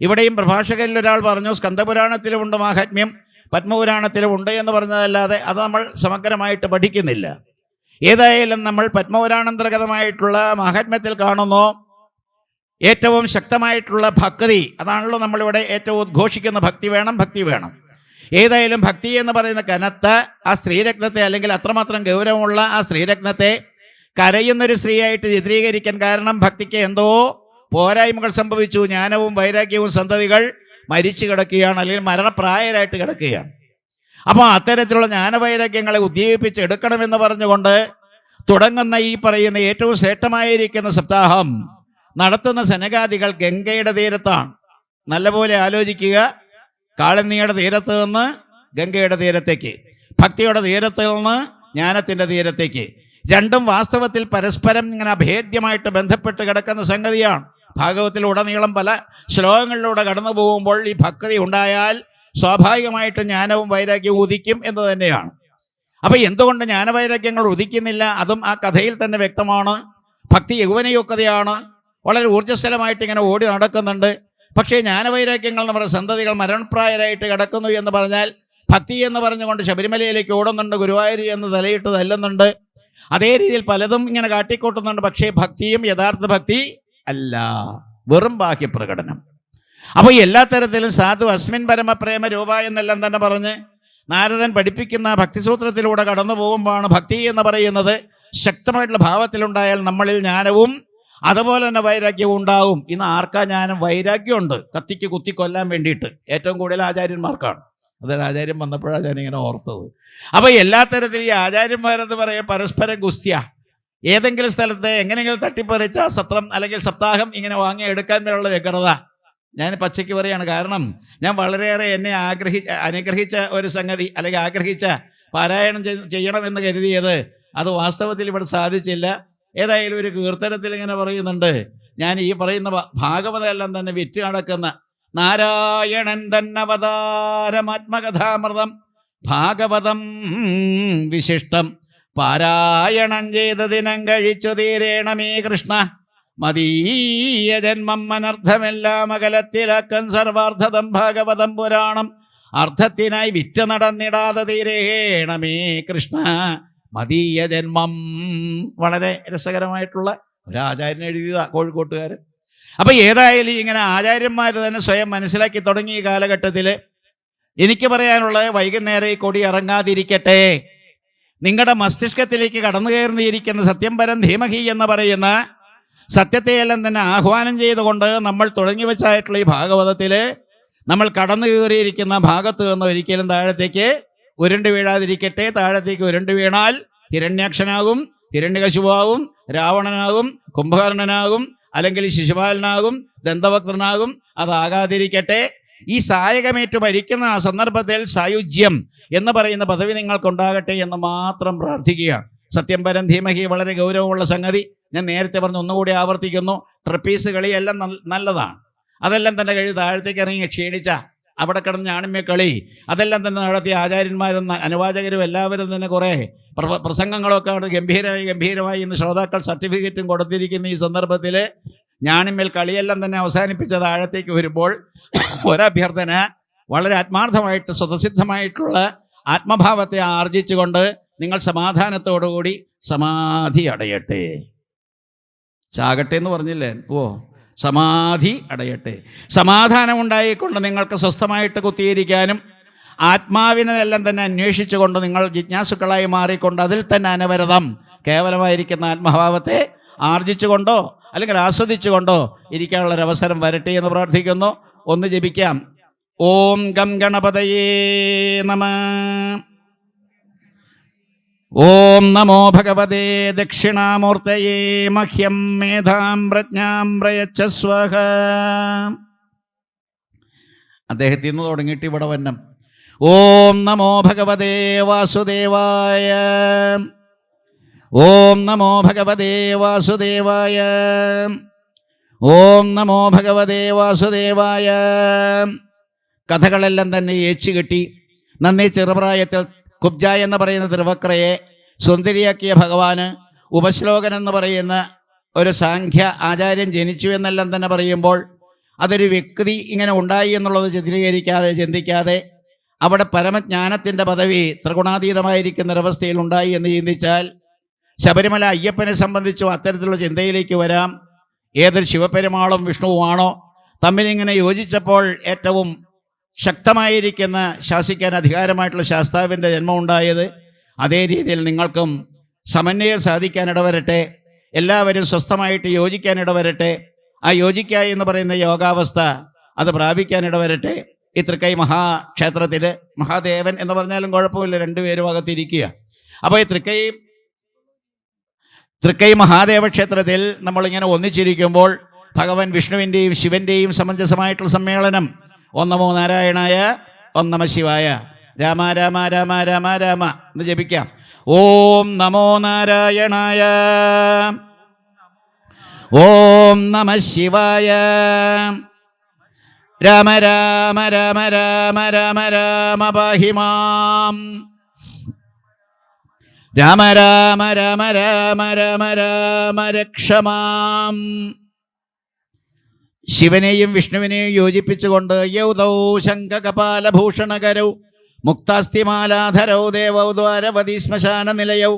ഇവിടെയും പ്രഭാഷകരിൽ ഒരാൾ പറഞ്ഞു സ്കന്ദപുരാണത്തിലുമുണ്ട് മാഹാത്മ്യം, പത്മപുരാണത്തിലുമുണ്ട് എന്ന് പറഞ്ഞതല്ലാതെ അത് നമ്മൾ സമഗ്രമായിട്ട് പഠിക്കുന്നില്ല. ഏതായാലും നമ്മൾ പത്മപുരാണാന്തർഗതമായിട്ടുള്ള മാഹാത്മ്യത്തിൽ കാണുന്നു ഏറ്റവും ശക്തമായിട്ടുള്ള ഭക്തി. അതാണല്ലോ നമ്മളിവിടെ ഏറ്റവും ഉദ്ഘോഷിക്കുന്ന, ഭക്തി വേണം, ഭക്തി വേണം. ഏതായാലും ഭക്തി എന്ന് പറയുന്ന കനത്ത ആ സ്ത്രീരത്നത്തെ, അല്ലെങ്കിൽ അത്രമാത്രം ഗൗരവമുള്ള ആ സ്ത്രീരത്നത്തെ കരയുന്നൊരു സ്ത്രീയായിട്ട് ചിത്രീകരിക്കാൻ കാരണം ഭക്തിക്ക് എന്തോ പോരായ്മകൾ സംഭവിച്ചു. ജ്ഞാനവും വൈരാഗ്യവും സന്തതികൾ മരിച്ചു കിടക്കുകയാണ്, അല്ലെങ്കിൽ മരണപ്രായരായിട്ട് കിടക്കുകയാണ്. അപ്പോൾ അത്തരത്തിലുള്ള ജ്ഞാനവൈരാഗ്യങ്ങളെ ഉദ്ദീപിച്ച് എടുക്കണമെന്ന് പറഞ്ഞുകൊണ്ട് തുടങ്ങുന്ന ഈ പറയുന്ന ഏറ്റവും ശ്രേഷ്ഠമായിരിക്കുന്ന സപ്താഹം നടത്തുന്ന സനകാദികൾ ഗംഗയുടെ തീരത്താണ്. നല്ലപോലെ ആലോചിക്കുക. കാളിന്ദിയുടെ തീരത്ത് നിന്ന് ഗംഗയുടെ തീരത്തേക്ക്, ഭക്തിയുടെ തീരത്ത് നിന്ന് ജ്ഞാനത്തിൻ്റെ തീരത്തേക്ക്, രണ്ടും വാസ്തവത്തിൽ പരസ്പരം ഇങ്ങനെ അഭേദ്യമായിട്ട് ബന്ധപ്പെട്ട് കിടക്കുന്ന സംഗതിയാണ്. ഭാഗവത്തിൽ ഉടനീളം പല ശ്ലോകങ്ങളിലൂടെ കടന്നു പോകുമ്പോൾ ഈ ഭക്തി ഉണ്ടായാൽ സ്വാഭാവികമായിട്ട് ജ്ഞാനവും വൈരാഗ്യവും ഉദിക്കും എന്ന് തന്നെയാണ്. അപ്പം എന്തുകൊണ്ട് ജ്ഞാനവൈരാഗ്യങ്ങൾ ഉദിക്കുന്നില്ല? അതും ആ കഥയിൽ തന്നെ വ്യക്തമാണ്. ഭക്തി യൗവനയുക്തതയാണ്, വളരെ ഊർജ്ജസ്വലമായിട്ട് ഇങ്ങനെ ഓടി നടക്കുന്നുണ്ട്. പക്ഷേ ജ്ഞാനവൈരാഗ്യങ്ങൾ നമ്മുടെ സന്തതികൾ മരണപ്രായരായിട്ട് കിടക്കുന്നു എന്ന് പറഞ്ഞാൽ, ഭക്തി എന്ന് പറഞ്ഞുകൊണ്ട് ശബരിമലയിലേക്ക് ഓടുന്നുണ്ട്, ഗുരുവായൂർ എന്ന് തലയിട്ട് തല്ലുന്നുണ്ട്, അതേ രീതിയിൽ പലതും ഇങ്ങനെ കാട്ടിക്കൂട്ടുന്നുണ്ട്. പക്ഷേ ഭക്തിയും യഥാർത്ഥ ഭക്തി അല്ല, വെറും ബാഹ്യപ്രകടനം. അപ്പോൾ എല്ലാ തരത്തിലും സാധു അസ്മിൻ പരമപ്രേമ രൂപ എന്നെല്ലാം തന്നെ പറഞ്ഞ് നാരദൻ പഠിപ്പിക്കുന്ന ഭക്തിസൂത്രത്തിലൂടെ കടന്നു പോകുമ്പോഴാണ് ഭക്തി എന്ന് പറയുന്നത് ശക്തമായിട്ടുള്ള ഭാവത്തിലുണ്ടായാൽ നമ്മളിൽ ജ്ഞാനവും അതുപോലെ തന്നെ വൈരാഗ്യവും ഉണ്ടാവും. ഇന്ന് ആർക്കാ ജ്ഞാനം? വൈരാഗ്യമുണ്ട്, കത്തിക്ക് കുത്തി കൊല്ലാൻ വേണ്ടിയിട്ട്. ഏറ്റവും കൂടുതൽ ആചാര്യന്മാർക്കാണ്. അതൊരു ആചാര്യം വന്നപ്പോഴാണ് ഞാനിങ്ങനെ ഓർത്തത്. അപ്പോൾ എല്ലാ തരത്തിലും ഈ ആചാര്യന്മാരെന്ന് പറയുക പരസ്പരം ഗുസ്തിയ. ഏതെങ്കിലും സ്ഥലത്ത് എങ്ങനെയെങ്കിലും തട്ടിപ്പറിച്ച സത്രം അല്ലെങ്കിൽ സപ്താഹം ഇങ്ങനെ വാങ്ങി എടുക്കാൻ വേണ്ടിയുള്ള വ്യഗ്രത ഞാൻ പച്ചയ്ക്ക് പറയുകയാണ്. കാരണം ഞാൻ വളരെയേറെ എന്നെ അനുഗ്രഹിച്ച ഒരു സംഗതി, അല്ലെങ്കിൽ ആഗ്രഹിച്ച പാരായണം ചെയ്യണമെന്ന് കരുതിയത് അത് വാസ്തവത്തിൽ ഇവിടെ സാധിച്ചില്ല. ഏതായാലും ഒരു കീർത്തനത്തിൽ ഇങ്ങനെ പറയുന്നുണ്ട്, ഞാൻ ഈ പറയുന്ന ഭാഗവതമെല്ലാം തന്നെ വിറ്റ് നടക്കുന്ന നാരായണൻ തന്നവതാരമാത്മകഥാമൃതം ഭാഗവതം വിശിഷ്ടം പാരായണം ചെയ്ത ദിനം കഴിച്ചു തീരേണമേ കൃഷ്ണ. മദീയ ജന്മം അനർത്ഥമെല്ലാം അകലത്തിലാക്കൻ സർവാർത്ഥതം ഭാഗവതം പുരാണം അർത്ഥത്തിനായി വിറ്റ നടന്നിടാതെ തീരേണമേ കൃഷ്ണ മദീയ ജന്മം. വളരെ രസകരമായിട്ടുള്ള ഒരു ആചാര്യൻ എഴുതിയതാ, കോഴിക്കോട്ടുകാരൻ. അപ്പം ഏതായാലും ഇങ്ങനെ ആചാര്യന്മാർ തന്നെ സ്വയം മനസ്സിലാക്കി തുടങ്ങിയ കാലഘട്ടത്തിൽ എനിക്ക് പറയാനുള്ളത്, വൈകുന്നേരം ഈ കൊടി ഇറങ്ങാതിരിക്കട്ടെ. നിങ്ങളുടെ മസ്തിഷ്കത്തിലേക്ക് കടന്നു കയറിയിരിക്കുന്ന സത്യം പരം ധീമഹി എന്ന് പറയുന്ന സത്യത്തെയെല്ലാം തന്നെ ആഹ്വാനം ചെയ്തുകൊണ്ട് നമ്മൾ തുടങ്ങി വെച്ചായിട്ടുള്ള ഈ ഭാഗവതത്തിൽ നമ്മൾ കടന്നു കയറിയിരിക്കുന്ന ഭാഗത്ത് നിന്ന് ഒരിക്കലും താഴത്തേക്ക് ഉരുണ്ട് വീഴാതിരിക്കട്ടെ. താഴത്തേക്ക് ഉരുണ്ട് വീണാൽ ഹിരണ്യാക്ഷനാകും, ഹിരണ്യകശിപുവാകും, രാവണനാകും, കുംഭകർണനാകും, അല്ലെങ്കിൽ ശിശുപാലനാകും, ദന്തവക്തനാകും. അതാകാതിരിക്കട്ടെ. ഈ സായകമേറ്റു ഭരിക്കുന്ന ആ സന്ദർഭത്തിൽ സായുജ്യം എന്ന് പറയുന്ന പദവി നിങ്ങൾക്കുണ്ടാകട്ടെ എന്ന് മാത്രം പ്രാർത്ഥിക്കുകയാണ്. സത്യം പരം ധീമഹി വളരെ ഗൗരവമുള്ള സംഗതി. ഞാൻ നേരത്തെ പറഞ്ഞ് ഒന്നുകൂടി ആവർത്തിക്കുന്നു. ട്രപ്പീസ് കളിയെല്ലാം നല്ലതാണ്. അതെല്ലാം തന്നെ കഴിച്ച് താഴത്തേക്ക് ഇറങ്ങി ക്ഷീണിച്ച അവിടെ കിടന്ന് ഞാണിമ്യ കളി അതെല്ലാം തന്നെ നടത്തിയ ആചാര്യന്മാരും അനുവാചകരും എല്ലാവരും തന്നെ കുറേ പ്രസംഗങ്ങളൊക്കെ അവിടെ ഗംഭീരമായി ഇന്ന് ശ്രോതാക്കൾ സർട്ടിഫിക്കറ്റും കൊടുത്തിരിക്കുന്ന ഈ സന്ദർഭത്തിൽ ഞാണിന്മേൽ കളിയെല്ലാം തന്നെ അവസാനിപ്പിച്ച താഴത്തേക്ക് വരുമ്പോൾ ഒരഭ്യർത്ഥന, വളരെ ആത്മാർത്ഥമായിട്ട് സ്വതസിദ്ധമായിട്ടുള്ള ആത്മഭാവത്തെ ആർജിച്ചുകൊണ്ട് നിങ്ങൾ സമാധാനത്തോടുകൂടി സമാധി അടയട്ടെ. ചാകട്ടെ എന്ന് പറഞ്ഞില്ലേ? സമാധി അടയട്ടെ. സമാധാനം ഉണ്ടായിക്കൊണ്ട് നിങ്ങൾക്ക് സ്വസ്ഥമായിട്ട് കുത്തിയിരിക്കാനും ആത്മാവിനെല്ലാം തന്നെ അന്വേഷിച്ചുകൊണ്ട് നിങ്ങൾ ജിജ്ഞാസുക്കളായി മാറിക്കൊണ്ട് അതിൽ തന്നെ അനവരതം കേവലമായിരിക്കുന്ന ആത്മഭാവത്തെ ആർജിച്ചുകൊണ്ടോ അല്ലെങ്കിൽ ആസ്വദിച്ചുകൊണ്ടോ ഇരിക്കാനുള്ളൊരവസരം വരട്ടെ എന്ന് പ്രാർത്ഥിക്കുന്നു. ഒന്ന് ജപിക്കാം. ഓം ഗം ഗണപതയേ നമഃ. ഓം നമോ ഭഗവതേ ദക്ഷിണാമൂർത്തയേ മഹ്യം മേധാം പ്രജ്ഞാം പ്രയച്ഛ സ്വഹ. അദ്ദേഹത്തിൽ നിന്ന് തുടങ്ങിയിട്ട് ഇവിടെ വന്നം. ഓം നമോ ഭഗവതേ വാസുദേവായ. ഓം നമോ ഭഗവതേ വാസുദേവായ. ഓം നമോ ഭഗവതേ വാസുദേവായ. കഥകളെല്ലാം തന്നെ ഏച്ചുകെട്ടി നന്നേ ചെറുപ്രായത്തിൽ കുബ്ജ എന്ന് പറയുന്ന തിരുവക്രയെ സുന്ദരിയാക്കിയ ഭഗവാന് ഉപശ്ലോകൻ എന്ന് പറയുന്ന ഒരു സാഖ്യ ആചാര്യൻ ജനിച്ചു എന്നെല്ലാം തന്നെ പറയുമ്പോൾ അതൊരു വ്യക്തി ഇങ്ങനെ ഉണ്ടായി എന്നുള്ളത് ചിന്തിക്കാതെ അവിടെ പരമജ്ഞാനത്തിൻ്റെ പദവി ത്രിഗുണാതീതമായിരിക്കുന്നൊരവസ്ഥയിൽ ഉണ്ടായി എന്ന് ചിന്തിച്ചാൽ ശബരിമല അയ്യപ്പനെ സംബന്ധിച്ചും അത്തരത്തിലുള്ള ചിന്തയിലേക്ക് വരാം. ഏതൊരു ശിവപെരുമാളും വിഷ്ണുവുമാണോ തമ്മിലിങ്ങനെ യോജിച്ചപ്പോൾ ഏറ്റവും ശക്തമായിരിക്കുന്ന ശാസിക്കാൻ അധികാരമായിട്ടുള്ള ശാസ്താവിൻ്റെ ജന്മം ഉണ്ടായത്. അതേ രീതിയിൽ നിങ്ങൾക്കും സമന്വയം സാധിക്കാൻ ഇടവരട്ടെ. എല്ലാവരും സ്വസ്ഥമായിട്ട് യോജിക്കാൻ ഇടവരട്ടെ. ആ യോജിക്കുക എന്ന് പറയുന്ന യോഗാവസ്ഥ അത് പ്രാപിക്കാൻ ഇടവരട്ടെ. ഈ തൃക്കൈ മഹാക്ഷേത്രത്തിൽ മഹാദേവൻ എന്ന് പറഞ്ഞാലും കുഴപ്പമില്ല, രണ്ടുപേരും അകത്തിരിക്കുക. അപ്പോൾ ഈ തൃക്കൈ മഹാദേവ ക്ഷേത്രത്തിൽ നമ്മളിങ്ങനെ ഒന്നിച്ചിരിക്കുമ്പോൾ ഭഗവാൻ വിഷ്ണുവിൻ്റെയും ശിവൻ്റെയും സമഞ്ജസമായിട്ടുള്ള സമ്മേളനം. ഓം നമോ നാരായണായ, ഓം നമ ശിവായ. രാമ രാമ രാമ രാമ രാമ എന്ന് ജപിക്കാം. ഓം നമോ നാരായണായ, ഓം നമ ശിവായ. രാമ രാമ രാമ രാമ രാമ രാമ പാഹി മാം. രാമ രാമ രാമ രാമ രാമ രാമ രക്ഷ മാം. ശിവനെയും വിഷ്ണുവിനെയും യോജിപ്പിച്ചുകൊണ്ട് യൗദൗ ശംഖകപാലഭൂഷണകരൗ മുക്താസ്തിമാലാധരൗ ദേവൗ ദ്വാരവതി ശ്മശാന നിലയൗ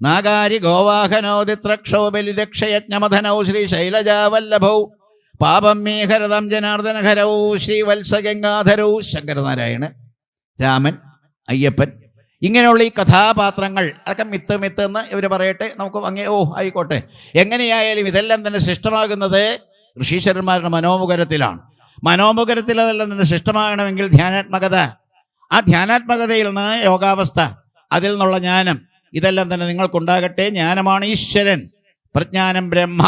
നാഗാരി ഗോവാഹനോ ദിത്രക്ഷോബലിദക്ഷയജ്ഞമധനൗ ശ്രീശൈലജാവല്ലഭൗ പാപം മേഹരതം ജനാർദ്ദനഹരൗ ശ്രീവത്സഗംഗാധരൗ. ശങ്കരനാരായണൻ, രാമൻ, അയ്യപ്പൻ, ഇങ്ങനെയുള്ള ഈ കഥാപാത്രങ്ങൾ അതൊക്കെ മിത്ത് എന്ന് ഇവർ പറയട്ടെ. നമുക്ക് ആയിക്കോട്ടെ. എങ്ങനെയായാലും ഇതെല്ലാം തന്നെ സൃഷ്ടമാകുന്നത് ഋഷീശ്വരന്മാരുടെ മനോമുഖരത്തിലാണ്. മനോമുഖരത്തിൽ അതെല്ലാം തന്നെ സൃഷ്ടമാകണമെങ്കിൽ ധ്യാനാത്മകത, ആ ധ്യാനാത്മകതയിൽ നിന്ന് യോഗാവസ്ഥ, അതിൽ നിന്നുള്ള ജ്ഞാനം, ഇതെല്ലാം തന്നെ നിങ്ങൾക്കുണ്ടാകട്ടെ. ജ്ഞാനമാണ് ഈശ്വരൻ, പ്രജ്ഞാനം ബ്രഹ്മ.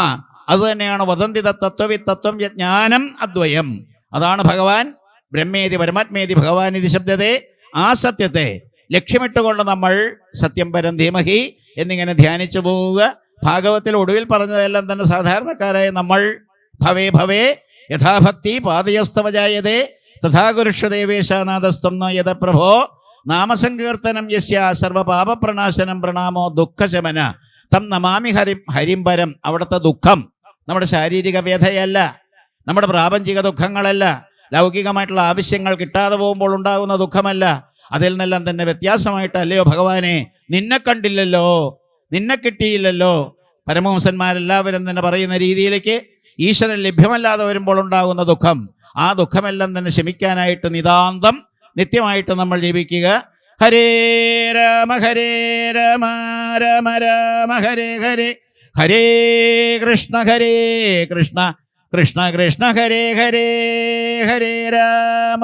അതുതന്നെയാണ് വദന്തി തത്വം ജ്ഞാനം അദ്വയം. അതാണ് ഭഗവാൻ. ബ്രഹ്മേതി പരമാത്മേതി ഭഗവാനിതി ശബ്ദത്തെ. ആ സത്യത്തെ ലക്ഷ്യമിട്ടുകൊണ്ട് നമ്മൾ സത്യം പരം ധീമഹി എന്നിങ്ങനെ ധ്യാനിച്ചു പോവുക. ഭാഗവത്തിൽ ഒടുവിൽ പറഞ്ഞതെല്ലാം തന്നെ സാധാരണക്കാരായ നമ്മൾ ഭവേ യഥാഭക്തി പാദയസ്തവ ജായതേ തഥാ കുരുഷു ദേവേശാനാഥസ്ത്വം ന യഥ പ്രഭോ നാമസങ്കീർത്തനം യസ്യ സർവപാപപ്രണാശനം പ്രണാമോ ദുഃഖശമന തം നമാമി ഹരിംപരം. അവിടുത്തെ ദുഃഖം നമ്മുടെ ശാരീരിക വ്യഥയല്ല, നമ്മുടെ പ്രാപഞ്ചിക ദുഃഖങ്ങളല്ല, ലൗകികമായിട്ടുള്ള ആവശ്യങ്ങൾ കിട്ടാതെ പോകുമ്പോൾ ഉണ്ടാകുന്ന ദുഃഖമല്ല. അതിൽ നിന്നെല്ലാം തന്നെ വ്യത്യാസമായിട്ട്, അല്ലയോ ഭഗവാനെ, നിന്നെ കണ്ടില്ലല്ലോ, നിന്നെ കിട്ടിയില്ലല്ലോ. പരമഹംസന്മാരെല്ലാവരും തന്നെ പറയുന്ന രീതിയിലേക്ക് ഈശ്വരൻ ലഭ്യമല്ലാതെ വരുമ്പോൾ ഉണ്ടാകുന്ന ദുഃഖം, ആ ദുഃഖമെല്ലാം തന്നെ ശമിക്കാനായിട്ട് നിതാന്തം നിത്യമായിട്ട് നമ്മൾ ജപിക്കുക. ഹരേ രാമ രാമ രാമ ഹരേ ഹരേ, ഹരേ കൃഷ്ണ കൃഷ്ണ കൃഷ്ണ ഹരേ ഹരേ, ഹരേ രാമ.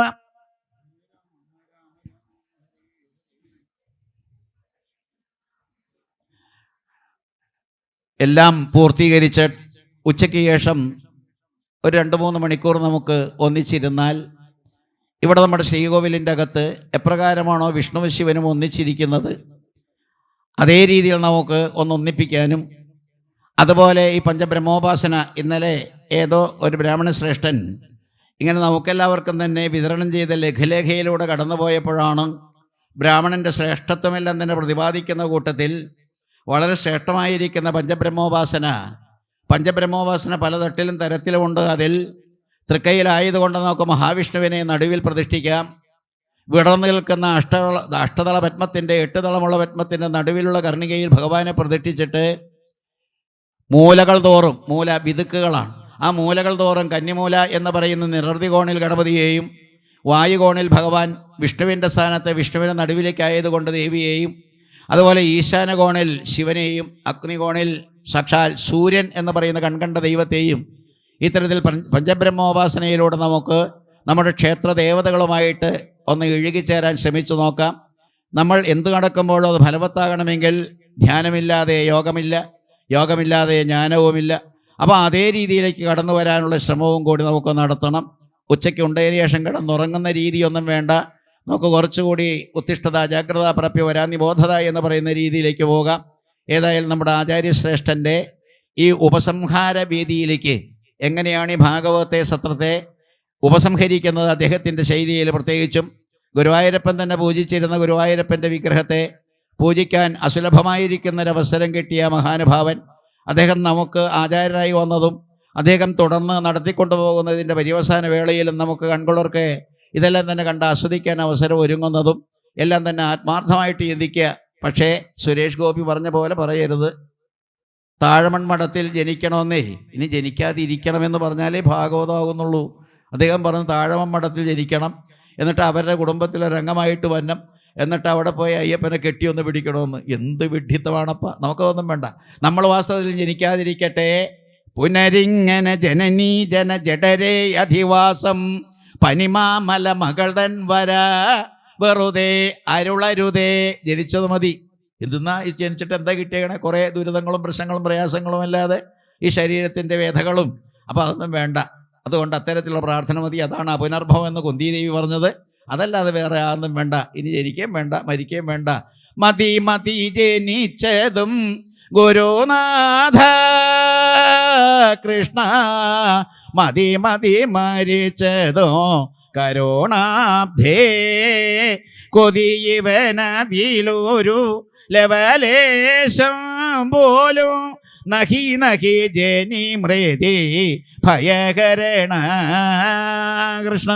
എല്ലാം പൂർത്തീകരിച്ച് ഉച്ചയ്ക്ക് ശേഷം ഒരു 2-3 മണിക്കൂർ നമുക്ക് ഒന്നിച്ചിരുന്നാൽ ഇവിടെ നമ്മുടെ ശ്രീകോവിലിൻ്റെ അകത്ത് എപ്രകാരമാണോ വിഷ്ണുവും ശിവനും ഒന്നിച്ചിരിക്കുന്നത് അതേ രീതിയിൽ നമുക്ക് ഒന്നിപ്പിക്കാനും, അതുപോലെ ഈ പഞ്ചബ്രഹ്മോപാസന ഇന്നലെ ഏതോ ഒരു ബ്രാഹ്മണ ശ്രേഷ്ഠൻ ഇങ്ങനെ നമുക്കെല്ലാവർക്കും തന്നെ വിതരണം ചെയ്ത ലഘുലേഖയിലൂടെ കടന്നുപോയപ്പോഴാണ് ബ്രാഹ്മണൻ്റെ ശ്രേഷ്ഠത്വമെല്ലാം തന്നെ പ്രതിപാദിക്കുന്ന കൂട്ടത്തിൽ വളരെ ശ്രേഷ്ഠമായിരിക്കുന്ന പഞ്ചബ്രഹ്മോപാസന പല തരത്തിലുമുണ്ട്. അതിൽ തൃക്കൈയിലായതുകൊണ്ട് നമുക്ക് മഹാവിഷ്ണുവിനെ നടുവിൽ പ്രതിഷ്ഠിക്കാം. വിടർന്നു നിൽക്കുന്ന അഷ്ടതള പത്മത്തിൻ്റെ 8 തളമുള്ള പത്മത്തിൻ്റെ നടുവിലുള്ള കർണികയിൽ ഭഗവാനെ പ്രതിഷ്ഠിച്ചിട്ട് മൂലകൾ തോറും, മൂല വിതുക്കുകളാണ്, ആ മൂലകൾ തോറും കന്നിമൂല എന്ന് പറയുന്ന നിരവധി കോണിൽ ഗണപതിയെയും, വായുകോണിൽ ഭഗവാൻ വിഷ്ണുവിൻ്റെ സ്ഥാനത്ത് വിഷ്ണുവിൻ്റെ നടുവിലേക്കായതുകൊണ്ട് ദേവിയെയും, അതുപോലെ ഈശാനകോണിൽ ശിവനെയും, അഗ്നികോണിൽ സാക്ഷാൽ സൂര്യൻ എന്ന് പറയുന്ന കൺകണ്ട ദൈവത്തെയും, ഇത്തരത്തിൽ പഞ്ചബ്രഹ്മോപാസനയിലൂടെ നമുക്ക് നമ്മുടെ ക്ഷേത്ര ദേവതകളുമായിട്ട് ഒന്ന് ഇഴുകിച്ചേരാൻ ശ്രമിച്ചു നോക്കാം. നമ്മൾ എന്ത് നടക്കുമ്പോഴോ അത് ഫലവത്താകണമെങ്കിൽ ധ്യാനമില്ലാതെ യോഗമില്ല, യോഗമില്ലാതെ ജ്ഞാനവുമില്ല. അപ്പോൾ അതേ രീതിയിലേക്ക് കടന്നു വരാനുള്ള ശ്രമവും കൂടി നമുക്ക് നടത്തണം. ഉച്ചയ്ക്ക് ഉണ്ടതിന് ശേഷം കിടന്നുറങ്ങുന്ന രീതിയൊന്നും വേണ്ട. നമുക്ക് കുറച്ചുകൂടി ഉത്തിഷ്ഠത, ജാഗ്രത, പ്രാപ്യ, വരാനിബോധത എന്ന് പറയുന്ന രീതിയിലേക്ക് പോകാം. ഏതായാലും നമ്മുടെ ആചാര്യശ്രേഷ്ഠൻ്റെ ഈ ഉപസംഹാര വേദിയിലേക്ക് എങ്ങനെയാണ് ഈ ഭാഗവത്തെ സത്രത്തെ ഉപസംഹരിക്കുന്നത് അദ്ദേഹത്തിൻ്റെ ശൈലിയിൽ, പ്രത്യേകിച്ചും ഗുരുവായൂരപ്പൻ തന്നെ പൂജിച്ചിരുന്ന ഗുരുവായൂരപ്പൻ്റെ വിഗ്രഹത്തെ പൂജിക്കാൻ അസുലഭമായിരിക്കുന്നൊരവസരം കിട്ടിയ മഹാനുഭാവൻ അദ്ദേഹം നമുക്ക് ആചാര്യരായി വന്നതും അദ്ദേഹം തുടർന്ന് നടത്തിക്കൊണ്ടുപോകുന്നതിൻ്റെ പര്യവസാന വേളയിലും നമുക്ക് കൺകുളർക്ക് ഇതെല്ലാം തന്നെ കണ്ട് ആസ്വദിക്കാൻ അവസരം ഒരുങ്ങുന്നതും എല്ലാം തന്നെ ആത്മാർത്ഥമായിട്ട് ചിന്തിക്കുക. പക്ഷേ സുരേഷ് ഗോപി പറഞ്ഞ പോലെ പറയരുത്, താഴമൺമഠത്തിൽ ജനിക്കണമെന്നേ, ഇനി ജനിക്കാതിരിക്കണമെന്ന് പറഞ്ഞാലേ ഭാഗവതമാകുന്നുള്ളൂ. അദ്ദേഹം പറഞ്ഞു താഴമൺമഠത്തിൽ ജനിക്കണം, എന്നിട്ട് അവരുടെ കുടുംബത്തിലൊരംഗമായിട്ട് വരണം, എന്നിട്ട് അവിടെ പോയി അയ്യപ്പനെ കെട്ടിയൊന്ന് പിടിക്കണമെന്ന്. എന്ത് വിഡ്ഢിത്തമാണപ്പ, നമുക്കതൊന്നും വേണ്ട. നമ്മൾ വാസ്തവത്തിൽ ജനിക്കാതിരിക്കട്ടെ. പുനരിങ്ങനെ ജനനീ ജന ജഡരേ അധിവാസം പനിമാമല മകൾ തൻ വരാ വെറുതെ അരുളരുതേ. ജനിച്ചത് മതി. എന്തെന്നാ ഈ ജനിച്ചിട്ട് എന്താ കിട്ടിയേക്കണേ? കുറേ ദുരിതങ്ങളും പ്രശ്നങ്ങളും പ്രയാസങ്ങളും അല്ലാതെ ഈ ശരീരത്തിൻ്റെ വേദകളും. അപ്പോൾ അതൊന്നും വേണ്ട. അതുകൊണ്ട് അത്തരത്തിലുള്ള പ്രാർത്ഥന മതി. അതാണ് അപുനർഭവം എന്ന് കുന്തിദേവി പറഞ്ഞത്. അതല്ലാതെ വേറെ ആർന്നും വേണ്ട. ഇനി ജനിക്കുകയും വേണ്ട, മരിക്കുകയും വേണ്ട. മതി മതി ജനിച്ചതും ഗുരുനാഥ കൃഷ്ണ, മതി മതി മരിച്ചതോ കരുണാബ്ധേ. കൊതിയവനതിലൊരു ലവലേശം പോലും നഹി നഹി ജനി മൃതി ഭയകരണ കൃഷ്ണ.